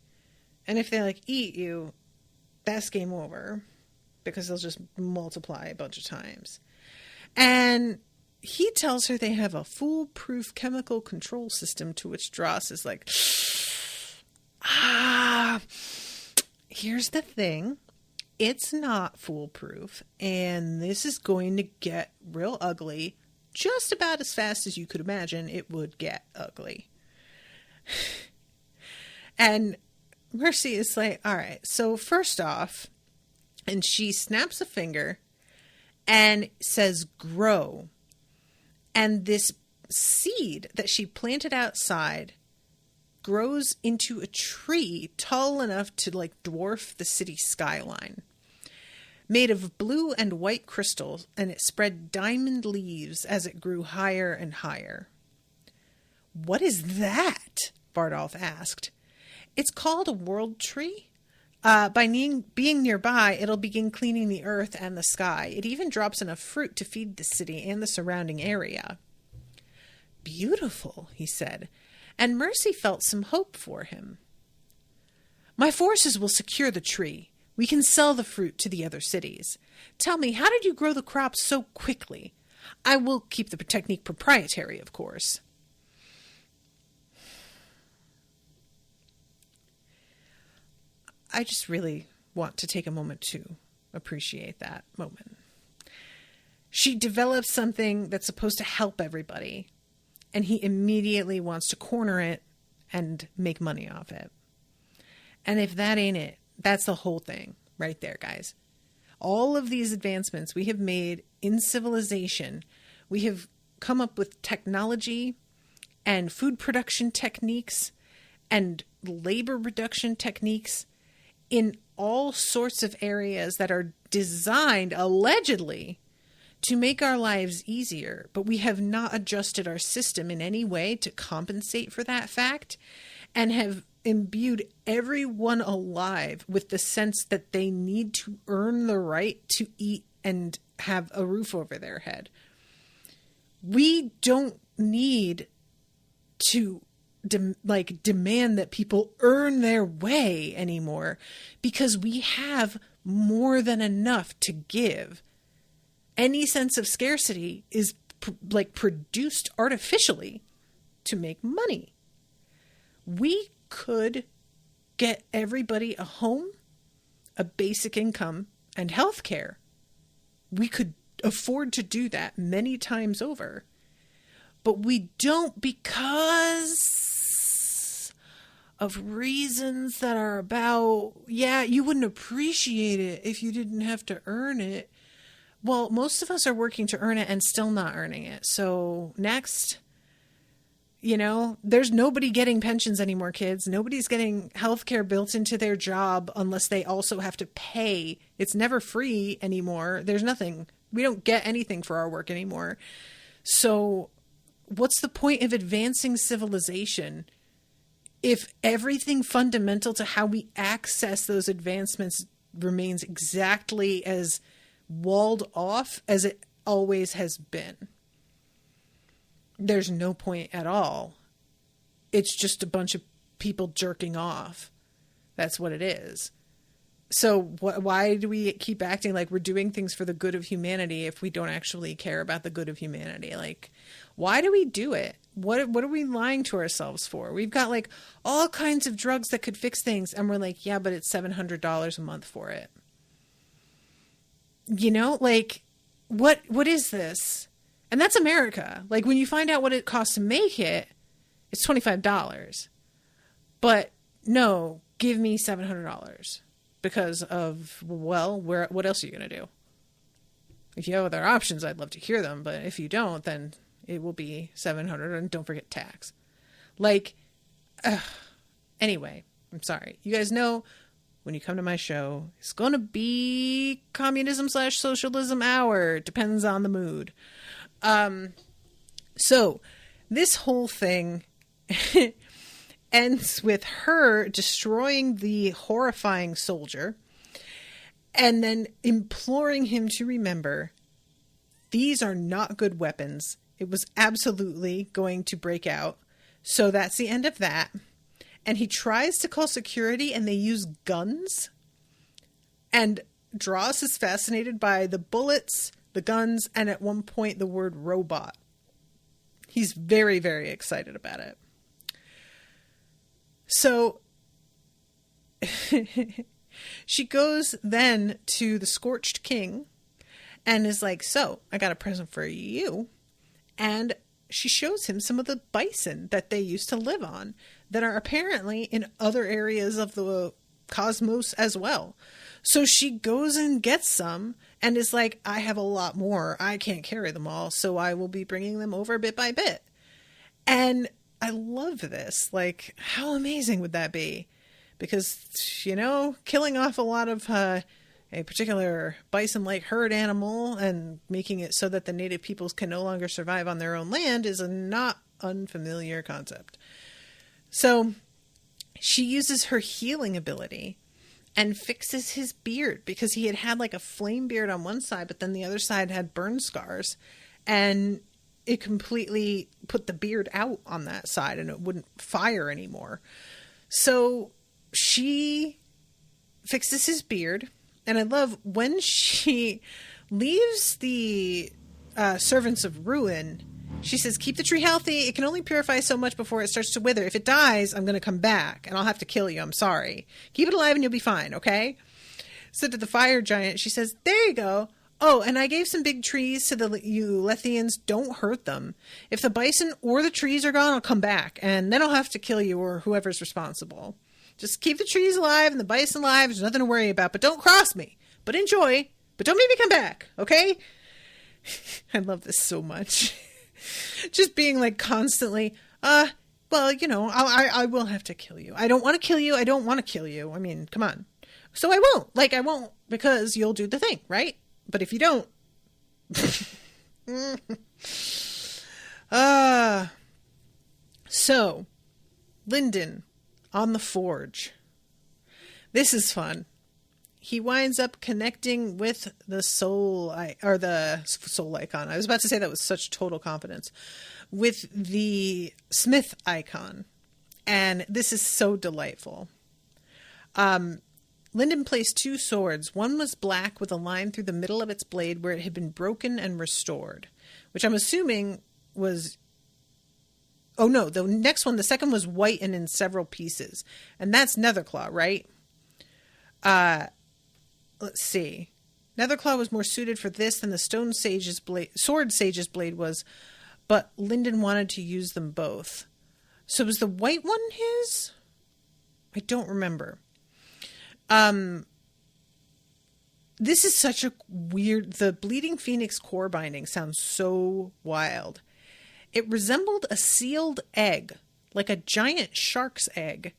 And if they, like, eat you, that's game over. Because they'll just multiply a bunch of times. And he tells her they have a foolproof chemical control system, to which Dross is like, here's the thing. It's not foolproof. And this is going to get real ugly just about as fast as you could imagine it would get ugly. And Mercy is like, all right, so first off, and she snaps a finger and says, grow. And this seed that she planted outside grows into a tree tall enough to, like, dwarf the city skyline. Made of blue and white crystals, and it spread diamond leaves as it grew higher and higher. What is that? Bardolph asked. It's called a world tree. By being nearby, it'll begin cleaning the earth and the sky. It even drops enough fruit to feed the city and the surrounding area. Beautiful, he said, and Mercy felt some hope for him. My forces will secure the tree. We can sell the fruit to the other cities. Tell me, how did you grow the crops so quickly? I will keep the technique proprietary, of course. I just really want to take a moment to appreciate that moment. She develops something that's supposed to help everybody, and he immediately wants to corner it and make money off it. And if that ain't it, that's the whole thing right there, guys. All of these advancements we have made in civilization, we have come up with technology and food production techniques and labor reduction techniques in all sorts of areas that are designed, allegedly, to make our lives easier. But we have not adjusted our system in any way to compensate for that fact. and have imbued everyone alive with the sense that they need to earn the right to eat and have a roof over their head. We don't need to demand that people earn their way anymore, because we have more than enough to give. Any sense of scarcity is produced artificially to make money. We could get everybody a home, a basic income, and health care. We could afford to do that many times over. But we don't, because of reasons that are about, you wouldn't appreciate it if you didn't have to earn it. Well, most of us are working to earn it and still not earning it. So next, there's nobody getting pensions anymore, kids. Nobody's getting healthcare built into their job unless they also have to pay. It's never free anymore. There's nothing. We don't get anything for our work anymore. So what's the point of advancing civilization if everything fundamental to how we access those advancements remains exactly as walled off as it always has been? There's no point at all. It's just a bunch of people jerking off. That's what it is. So why do we keep acting like we're doing things for the good of humanity if we don't actually care about the good of humanity? Why do we do it? What are we lying to ourselves for? We've got all kinds of drugs that could fix things, and we're like, yeah, but it's $700 a month for it. What is this? And that's America. When you find out what it costs to make it, it's $25. But no, give me $700 because of, what else are you going to do? If you have other options, I'd love to hear them. But if you don't, then it will be $700, and don't forget tax. Anyway, I'm sorry. You guys know when you come to my show, it's going to be communism/socialism hour. Depends on the mood. So this whole thing ends with her destroying the horrifying soldier and then imploring him to remember these are not good weapons. It was absolutely going to break out. So that's the end of that. And he tries to call security, and they use guns. And Dross is fascinated by the bullets, the guns, and at one point the word robot. He's very, very excited about it. So she goes then to the Scorched King and is like, so I got a present for you. And she shows him some of the bison that they used to live on that are apparently in other areas of the cosmos as well. So she goes and gets some and is like, I have a lot more. I can't carry them all, so I will be bringing them over bit by bit. And I love this. How amazing would that be? Because, killing off a lot of a particular bison-like herd animal and making it so that the native peoples can no longer survive on their own land is a not unfamiliar concept. So she uses her healing ability and fixes his beard, because he had a flame beard on one side, but then the other side had burn scars, and it completely put the beard out on that side and it wouldn't fire anymore. So she fixes his beard. And I love when she leaves the servants of ruin, she says, keep the tree healthy. It can only purify so much before it starts to wither. If it dies, I'm going to come back and I'll have to kill you. I'm sorry. Keep it alive and you'll be fine. Okay. So to the fire giant, she says, there you go. Oh, and I gave some big trees to you Lethians. Don't hurt them. If the bison or the trees are gone, I'll come back and then I'll have to kill you or whoever's responsible. Just keep the trees alive and the bison alive. There's nothing to worry about, but don't cross me, but enjoy, but don't make me come back. Okay. I love this so much. Just being constantly, I will have to kill you. I don't want to kill you. I don't want to kill you. I mean, come on. So I won't. I won't, because you'll do the thing, right? But if you don't, so Lyndon on the forge. This is fun. He winds up connecting with the soul icon. I was about to say that with such total confidence. With the smith icon. And this is so delightful. Lyndon placed 2 swords. One was black with a line through the middle of its blade where it had been broken and restored. Which I'm assuming was... Oh no, the next one, the second was white and in several pieces. And that's Netherclaw, right? Let's see. Netherclaw was more suited for this than the Sword Sage's blade was, but Lyndon wanted to use them both. So was the white one his? I don't remember. This is such a weird... The Bleeding Phoenix core binding sounds so wild. It resembled a sealed egg, like a giant shark's egg,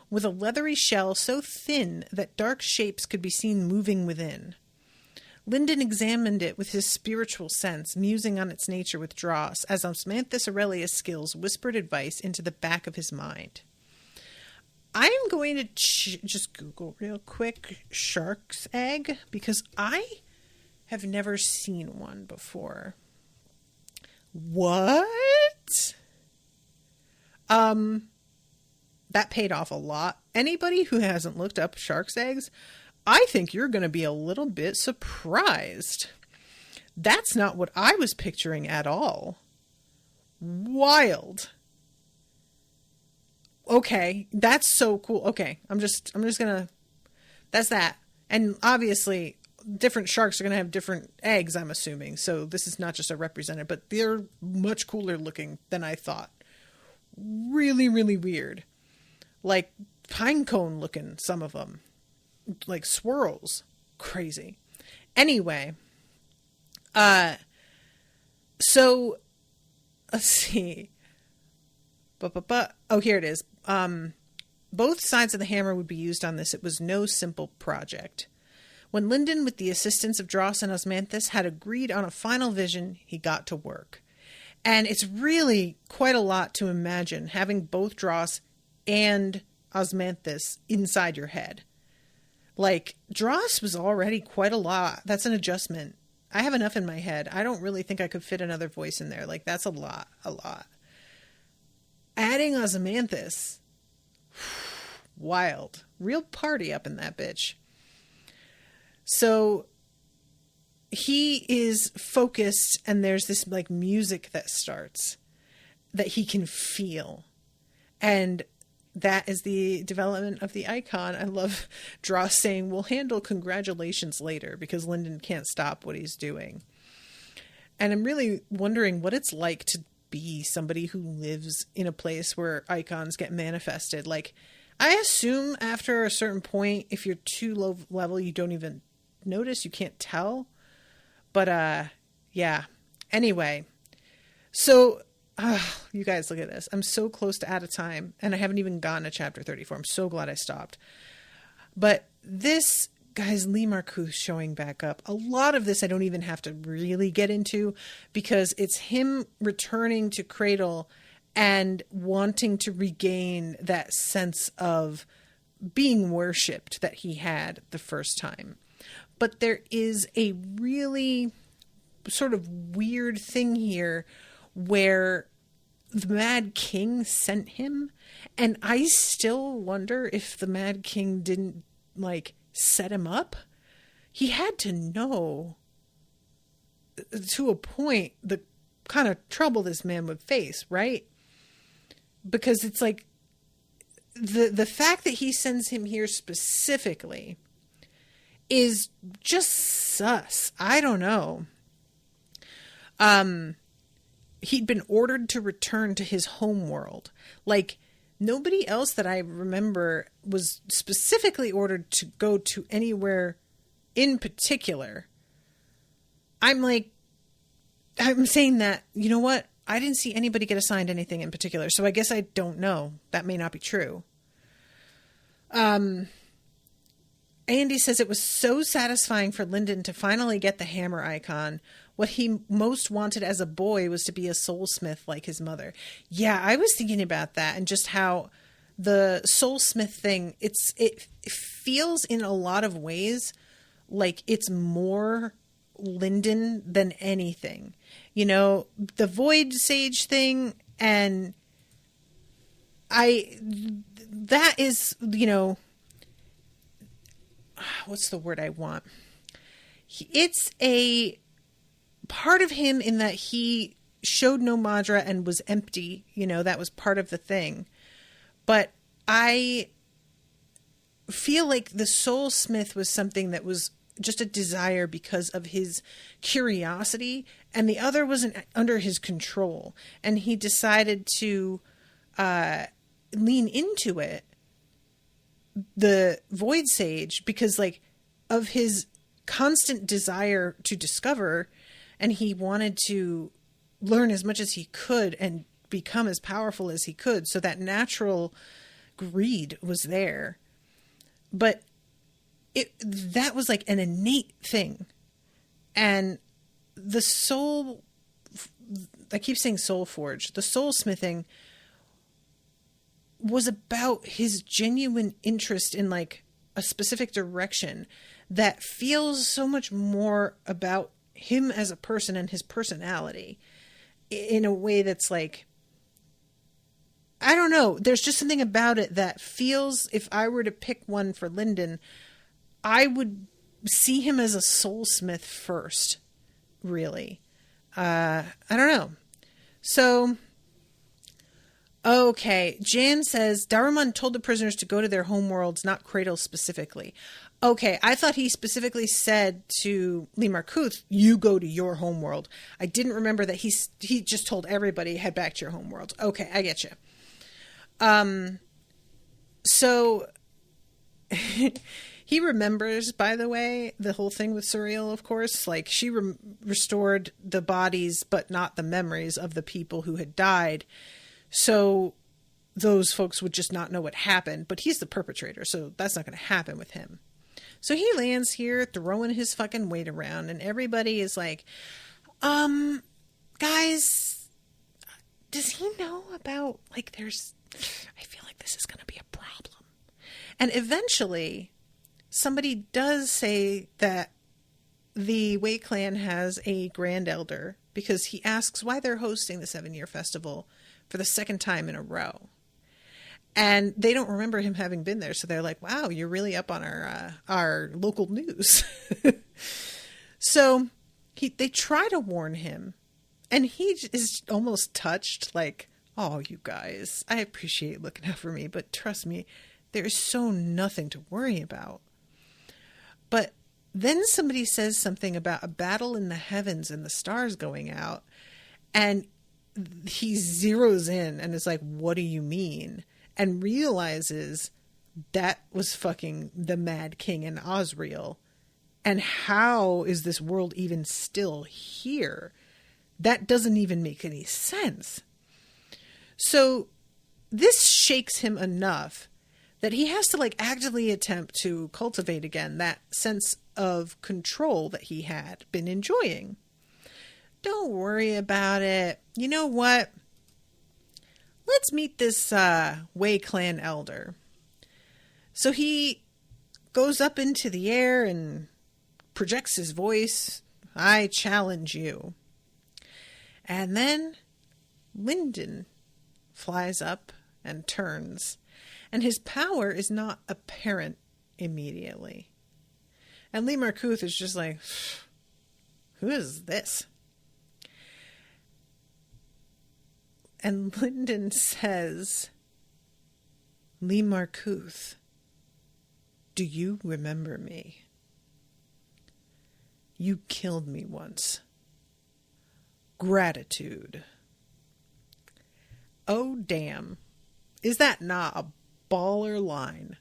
with a leathery shell so thin that dark shapes could be seen moving within. Lyndon examined it with his spiritual sense, musing on its nature with dross, as Osmanthus Aurelius' skills whispered advice into the back of his mind. I am going to just Google real quick shark's egg, because I have never seen one before. What? That paid off a lot. Anybody who hasn't looked up shark's eggs, I think you're going to be a little bit surprised. That's not what I was picturing at all. Wild. Okay, that's so cool. Okay, I'm just gonna... That's that. And obviously, different sharks are going to have different eggs, I'm assuming. So this is not just a representative, but they're much cooler looking than I thought. Really, really weird. Like pine cone looking, some of them. Like swirls. Crazy. Anyway. So, let's see. Oh, here it is. Both sides of the hammer would be used on this. It was no simple project. When Lyndon, with the assistance of Dross and Osmanthus, had agreed on a final vision, he got to work. And it's really quite a lot to imagine having both Dross and Osmanthus inside your head. Like, Dross was already quite a lot. That's an adjustment. I have enough in my head. I don't really think I could fit another voice in there. Like, that's a lot. Adding Osmanthus, wild. Real party up in that bitch. So he is focused, and there's this like music that starts that he can feel. And that is the development of the icon. I love Dross saying, "We'll handle congratulations later," because Lyndon can't stop what he's doing. And I'm really wondering what it's like to be somebody who lives in a place where icons get manifested. Like, I assume after a certain point, if you're too low level, you don't even notice, you can't tell. But yeah. Anyway, so you guys, look at this. I'm so close to out of time, and I haven't even gotten to chapter 34. I'm so glad I stopped. But this, guys, Lee Marcoux showing back up. A lot of this I don't even have to really get into, because it's him returning to Cradle and wanting to regain that sense of being worshipped that he had the first time. But there is a really sort of weird thing here where the Mad King sent him, and I still wonder if the Mad King didn't like set him up. He had to know to a point the kind of trouble this man would face, right? Because it's like the fact that he sends him here specifically is just sus. I don't know. He'd been ordered to return to his home world. Like, nobody else that I remember was specifically ordered to go to anywhere in particular. I'm saying that, you know what? I didn't see anybody get assigned anything in particular, so I guess I don't know. That may not be true. Andy says it was so satisfying for Lyndon to finally get the hammer icon. What he most wanted as a boy was to be a soulsmith like his mother. Yeah, I was thinking about that, and just how the soulsmith thing, it feels in a lot of ways like it's more Lyndon than anything. You know, the void sage thing, and that is, you know, what's the word I want? It's a part of him in that he showed no Madra and was empty. You know, that was part of the thing. But I feel like the soulsmith was something that was just a desire because of his curiosity, and the other wasn't under his control. And he decided to lean into it, the void sage, because like of his constant desire to discover, and he wanted to learn as much as he could and become as powerful as he could. So that natural greed was there, but that was like an innate thing. And the soul, I keep saying soul forge, the soul smithing was about his genuine interest in like a specific direction that feels so much more about him as a person and his personality in a way that's like, I don't know. There's just something about it that feels, if I were to pick one for Lyndon, I would see him as a soulsmith first, really. I don't know. So, okay. Jan says, Daruman told the prisoners to go to their homeworlds, not Cradle specifically. Okay, I thought he specifically said to Lee Markuth, you go to your homeworld. I didn't remember that he just told everybody, head back to your homeworld. Okay, I get you. So he remembers, by the way, the whole thing with Suriel, of course. Like, she restored the bodies, but not the memories of the people who had died. So those folks would just not know what happened. But he's the perpetrator, so that's not going to happen with him. So he lands here throwing his fucking weight around, and everybody is like, guys, does he know about, like, I feel like this is going to be a problem. And eventually, somebody does say that the Way Clan has a grand elder, because he asks why they're hosting the 7-year festival for the second time in a row. And they don't remember him having been there. So they're like, wow, you're really up on our local news. So they try to warn him. And he is almost touched, like, oh, you guys, I appreciate looking out for me, but trust me, there is so nothing to worry about. But then somebody says something about a battle in the heavens and the stars going out. And he zeroes in and is like, what do you mean? And realizes that was fucking the Mad King and Osriel. And how is this world even still here? That doesn't even make any sense. So this shakes him enough that he has to like actively attempt to cultivate again that sense of control that he had been enjoying. Don't worry about it. You know what? Let's meet this Way Clan elder. So he goes up into the air and projects his voice. I challenge you. And then Lyndon flies up and turns. And his power is not apparent immediately. And Lee Markuth is just like, who is this? And Lyndon says, Lee Markuth, do you remember me? You killed me once. Gratitude. Oh, damn. Is that not a baller line?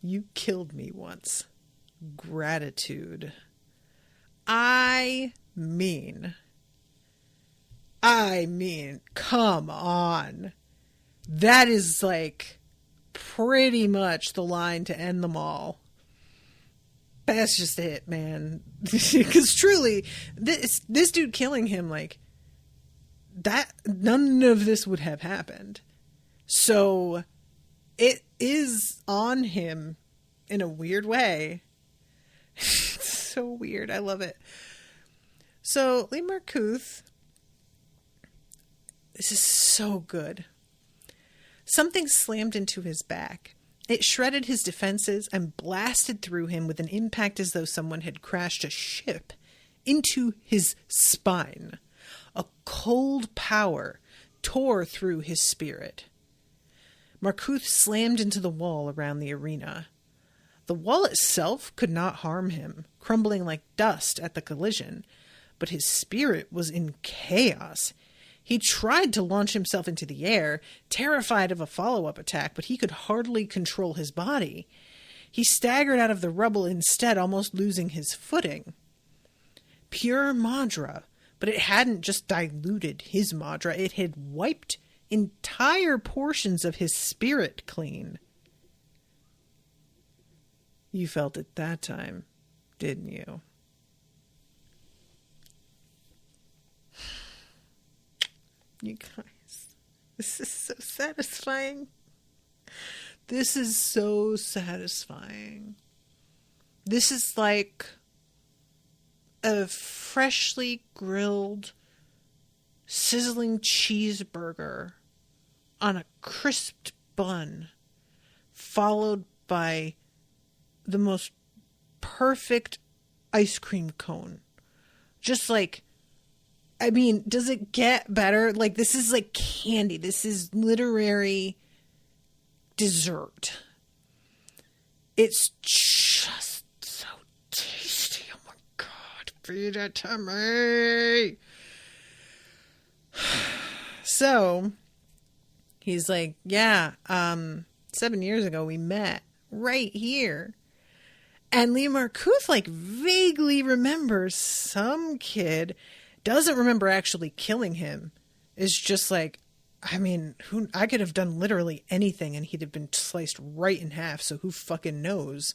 You killed me once. Gratitude. I mean, come on. That is like pretty much the line to end them all. That's just it, man. Because truly, this dude killing him, like, that, none of this would have happened. So, it is on him in a weird way. It's so weird. I love it. So Lee Markuth, this is so good. Something slammed into his back. It shredded his defenses and blasted through him with an impact as though someone had crashed a ship into his spine. A cold power tore through his spirit. Markuth slammed into the wall around the arena. The wall itself could not harm him, crumbling like dust at the collision, but his spirit was in chaos. He tried to launch himself into the air, terrified of a follow-up attack, but he could hardly control his body. He staggered out of the rubble instead, almost losing his footing. Pure Madra, but it hadn't just diluted his Madra, it had wiped entire portions of his spirit clean. You felt it that time, didn't you? You guys, this is so satisfying. This is so satisfying. This is like a freshly grilled, sizzling cheeseburger on a crisped bun, followed by the most perfect ice cream cone. Just like, I mean, does it get better? Like, this is like candy. This is literary dessert. It's just so tasty. Oh my God, feed it to me. So he's like, yeah, 7 years ago we met right here. And Lee Markuth like vaguely remembers some kid, doesn't remember actually killing him. Is just like, I mean, I could have done literally anything and he'd have been sliced right in half, so who fucking knows?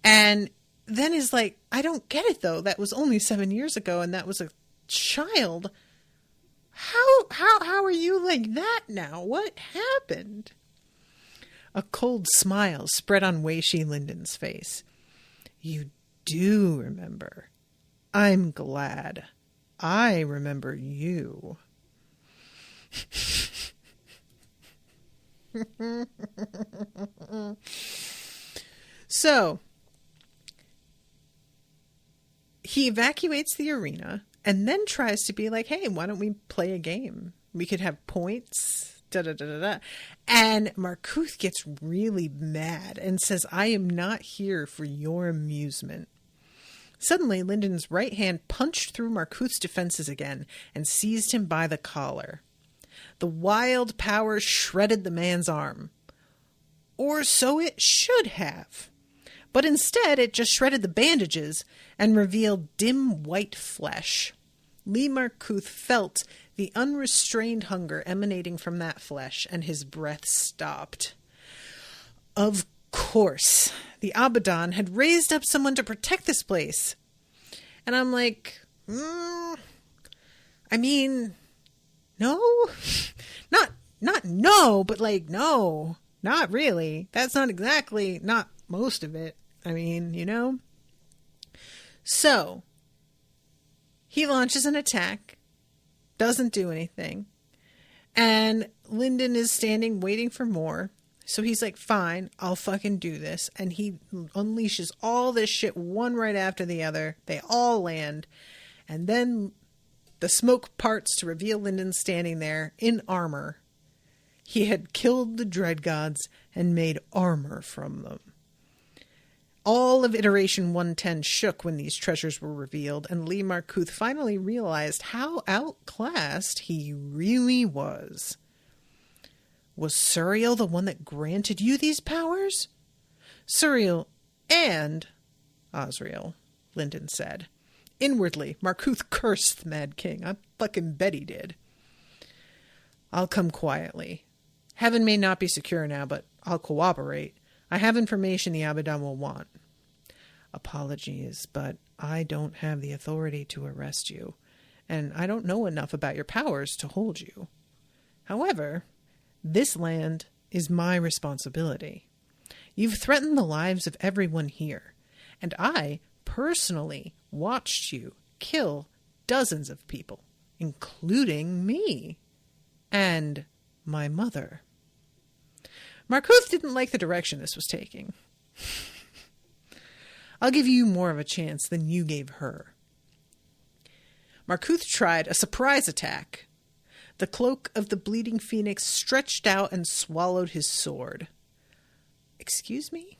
And then is like, I don't get it though. That was only 7 years ago and that was a child. How are you like that now? What happened? A cold smile spread on Wei Shi Linden's face. You do remember. I'm glad. I remember you. So, he evacuates the arena and then tries to be like, hey, why don't we play a game? We could have points. Da, da, da, da, da. And Markuth gets really mad and says, I am not here for your amusement. Suddenly, Linden's right hand punched through Markuth's defenses again and seized him by the collar. The wild power shredded the man's arm. Or so it should have. But instead, it just shredded the bandages and revealed dim white flesh. Lee Markuth felt the unrestrained hunger emanating from that flesh, and his breath stopped. Of course, the Abaddon had raised up someone to protect this place. And I'm like, I mean, no? Not no, but like, no, not really. That's not exactly, not most of it. I mean, you know? So, he launches an attack, doesn't do anything, and Linden is standing waiting for more. So he's like, fine, I'll fucking do this. And he unleashes all this shit one right after the other. They all land. And then the smoke parts to reveal Linden standing there in armor. He had killed the dread gods and made armor from them. All of Iteration 110 shook when these treasures were revealed, and Lee Markuth finally realized how outclassed he really was. Was Suriel the one that granted you these powers? Suriel and Azrael, Linden said. Inwardly, Markuth cursed the Mad King. I fucking bet he did. I'll come quietly. Heaven may not be secure now, but I'll cooperate. I have information the Abaddon will want. Apologies, but I don't have the authority to arrest you, and I don't know enough about your powers to hold you. However, this land is my responsibility. You've threatened the lives of everyone here, and I personally watched you kill dozens of people, including me and my mother. Markuth didn't like the direction this was taking. I'll give you more of a chance than you gave her. Markuth tried a surprise attack. The cloak of the bleeding phoenix stretched out and swallowed his sword. Excuse me?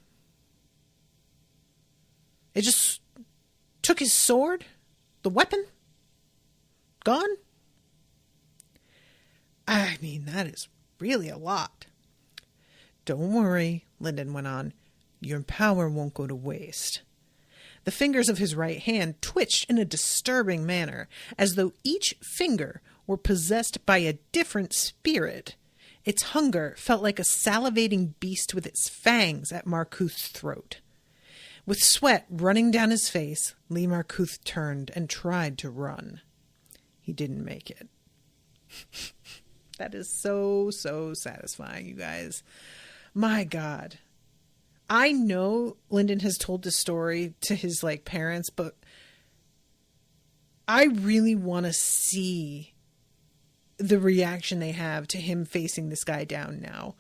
It just took his sword? The weapon? Gone? I mean, that is really a lot. Don't worry, Lyndon went on. Your power won't go to waste. The fingers of his right hand twitched in a disturbing manner, as though each finger were possessed by a different spirit. Its hunger felt like a salivating beast with its fangs at Markuth's throat. With sweat running down his face, Lee Markuth turned and tried to run. He didn't make it. That is so satisfying, you guys. My God. I know Lyndon has told this story to his parents, but I really want to see the reaction they have to him facing this guy down now.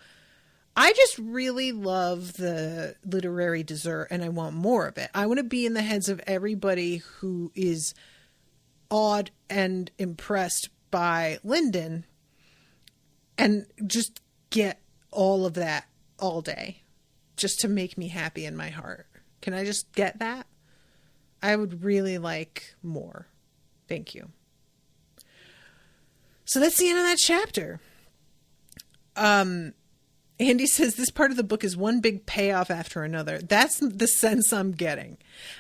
I just really love the literary dessert, and I want more of it. I want to be in the heads of everybody who is awed and impressed by Lyndon and just get all of that all day just to make me happy in my heart. Can I just get that? I would really like more. Thank you. So that's the end of that chapter. Andy says this part of the book is one big payoff after another. That's the sense I'm getting.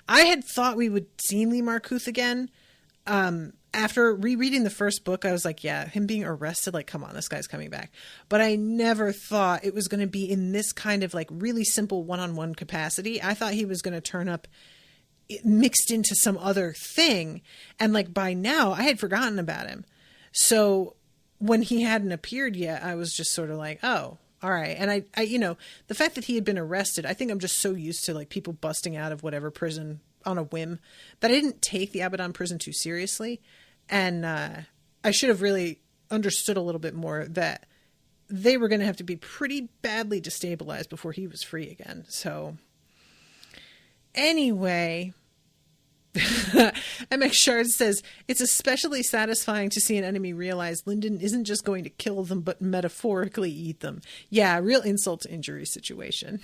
I had thought we would see Lee Markuth again. After rereading the first book, I was like, yeah, him being arrested, come on, this guy's coming back. But I never thought it was going to be in this kind of really simple one-on-one capacity. I thought he was going to turn up mixed into some other thing. And by now I had forgotten about him. So when he hadn't appeared yet, I was just sort of oh, all right. And I the fact that he had been arrested, I think I'm just so used to people busting out of whatever prison on a whim that I didn't take the Abaddon prison too seriously. And I should have really understood a little bit more that they were going to have to be pretty badly destabilized before he was free again. So anyway, MX Shard says, it's especially satisfying to see an enemy realize Lyndon isn't just going to kill them, but metaphorically eat them. Yeah, real insult to injury situation.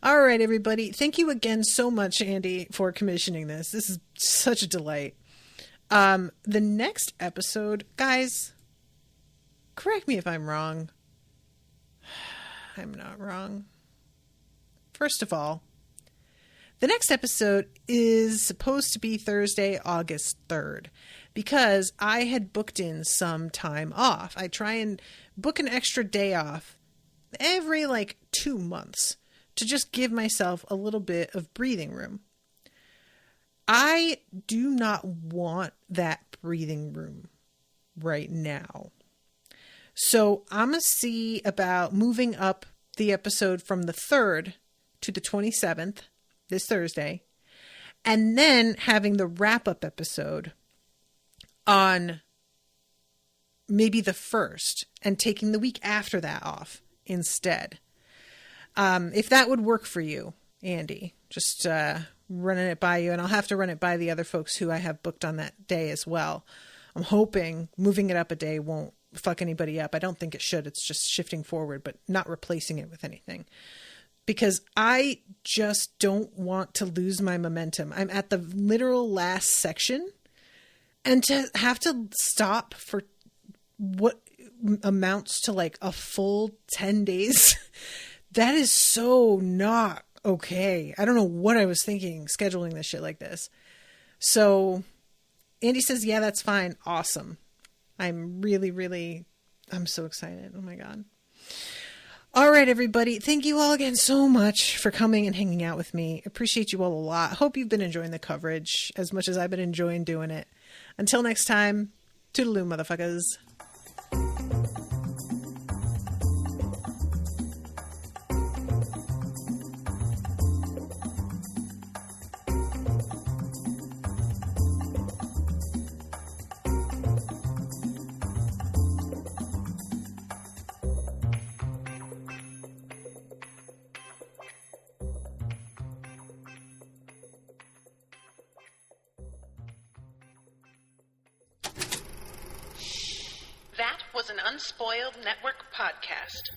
All right, everybody. Thank you again so much, Andy, for commissioning this. This is such a delight. The next episode, guys, correct me if I'm wrong. I'm not wrong. First of all, the next episode is supposed to be Thursday, August 3rd, because I had booked in some time off. I try and book an extra day off every 2 months. To just give myself a little bit of breathing room. I do not want that breathing room right now. So I'm going to see about moving up the episode from the 3rd to the 27th, this Thursday, and then having the wrap-up episode on maybe the 1st and taking the week after that off instead. If that would work for you, Andy, just running it by you, and I'll have to run it by the other folks who I have booked on that day as well. I'm hoping moving it up a day won't fuck anybody up. I don't think it should. It's just shifting forward, but not replacing it with anything. Because I just don't want to lose my momentum. I'm at the literal last section, and to have to stop for what amounts to a full 10 days... That is so not okay. I don't know what I was thinking scheduling this shit like this. So Andy says, yeah, that's fine. Awesome. I'm I'm so excited. Oh my God. All right, everybody. Thank you all again so much for coming and hanging out with me. Appreciate you all a lot. Hope you've been enjoying the coverage as much as I've been enjoying doing it. Until next time, toodaloo, motherfuckers. an Unspoiled Network podcast.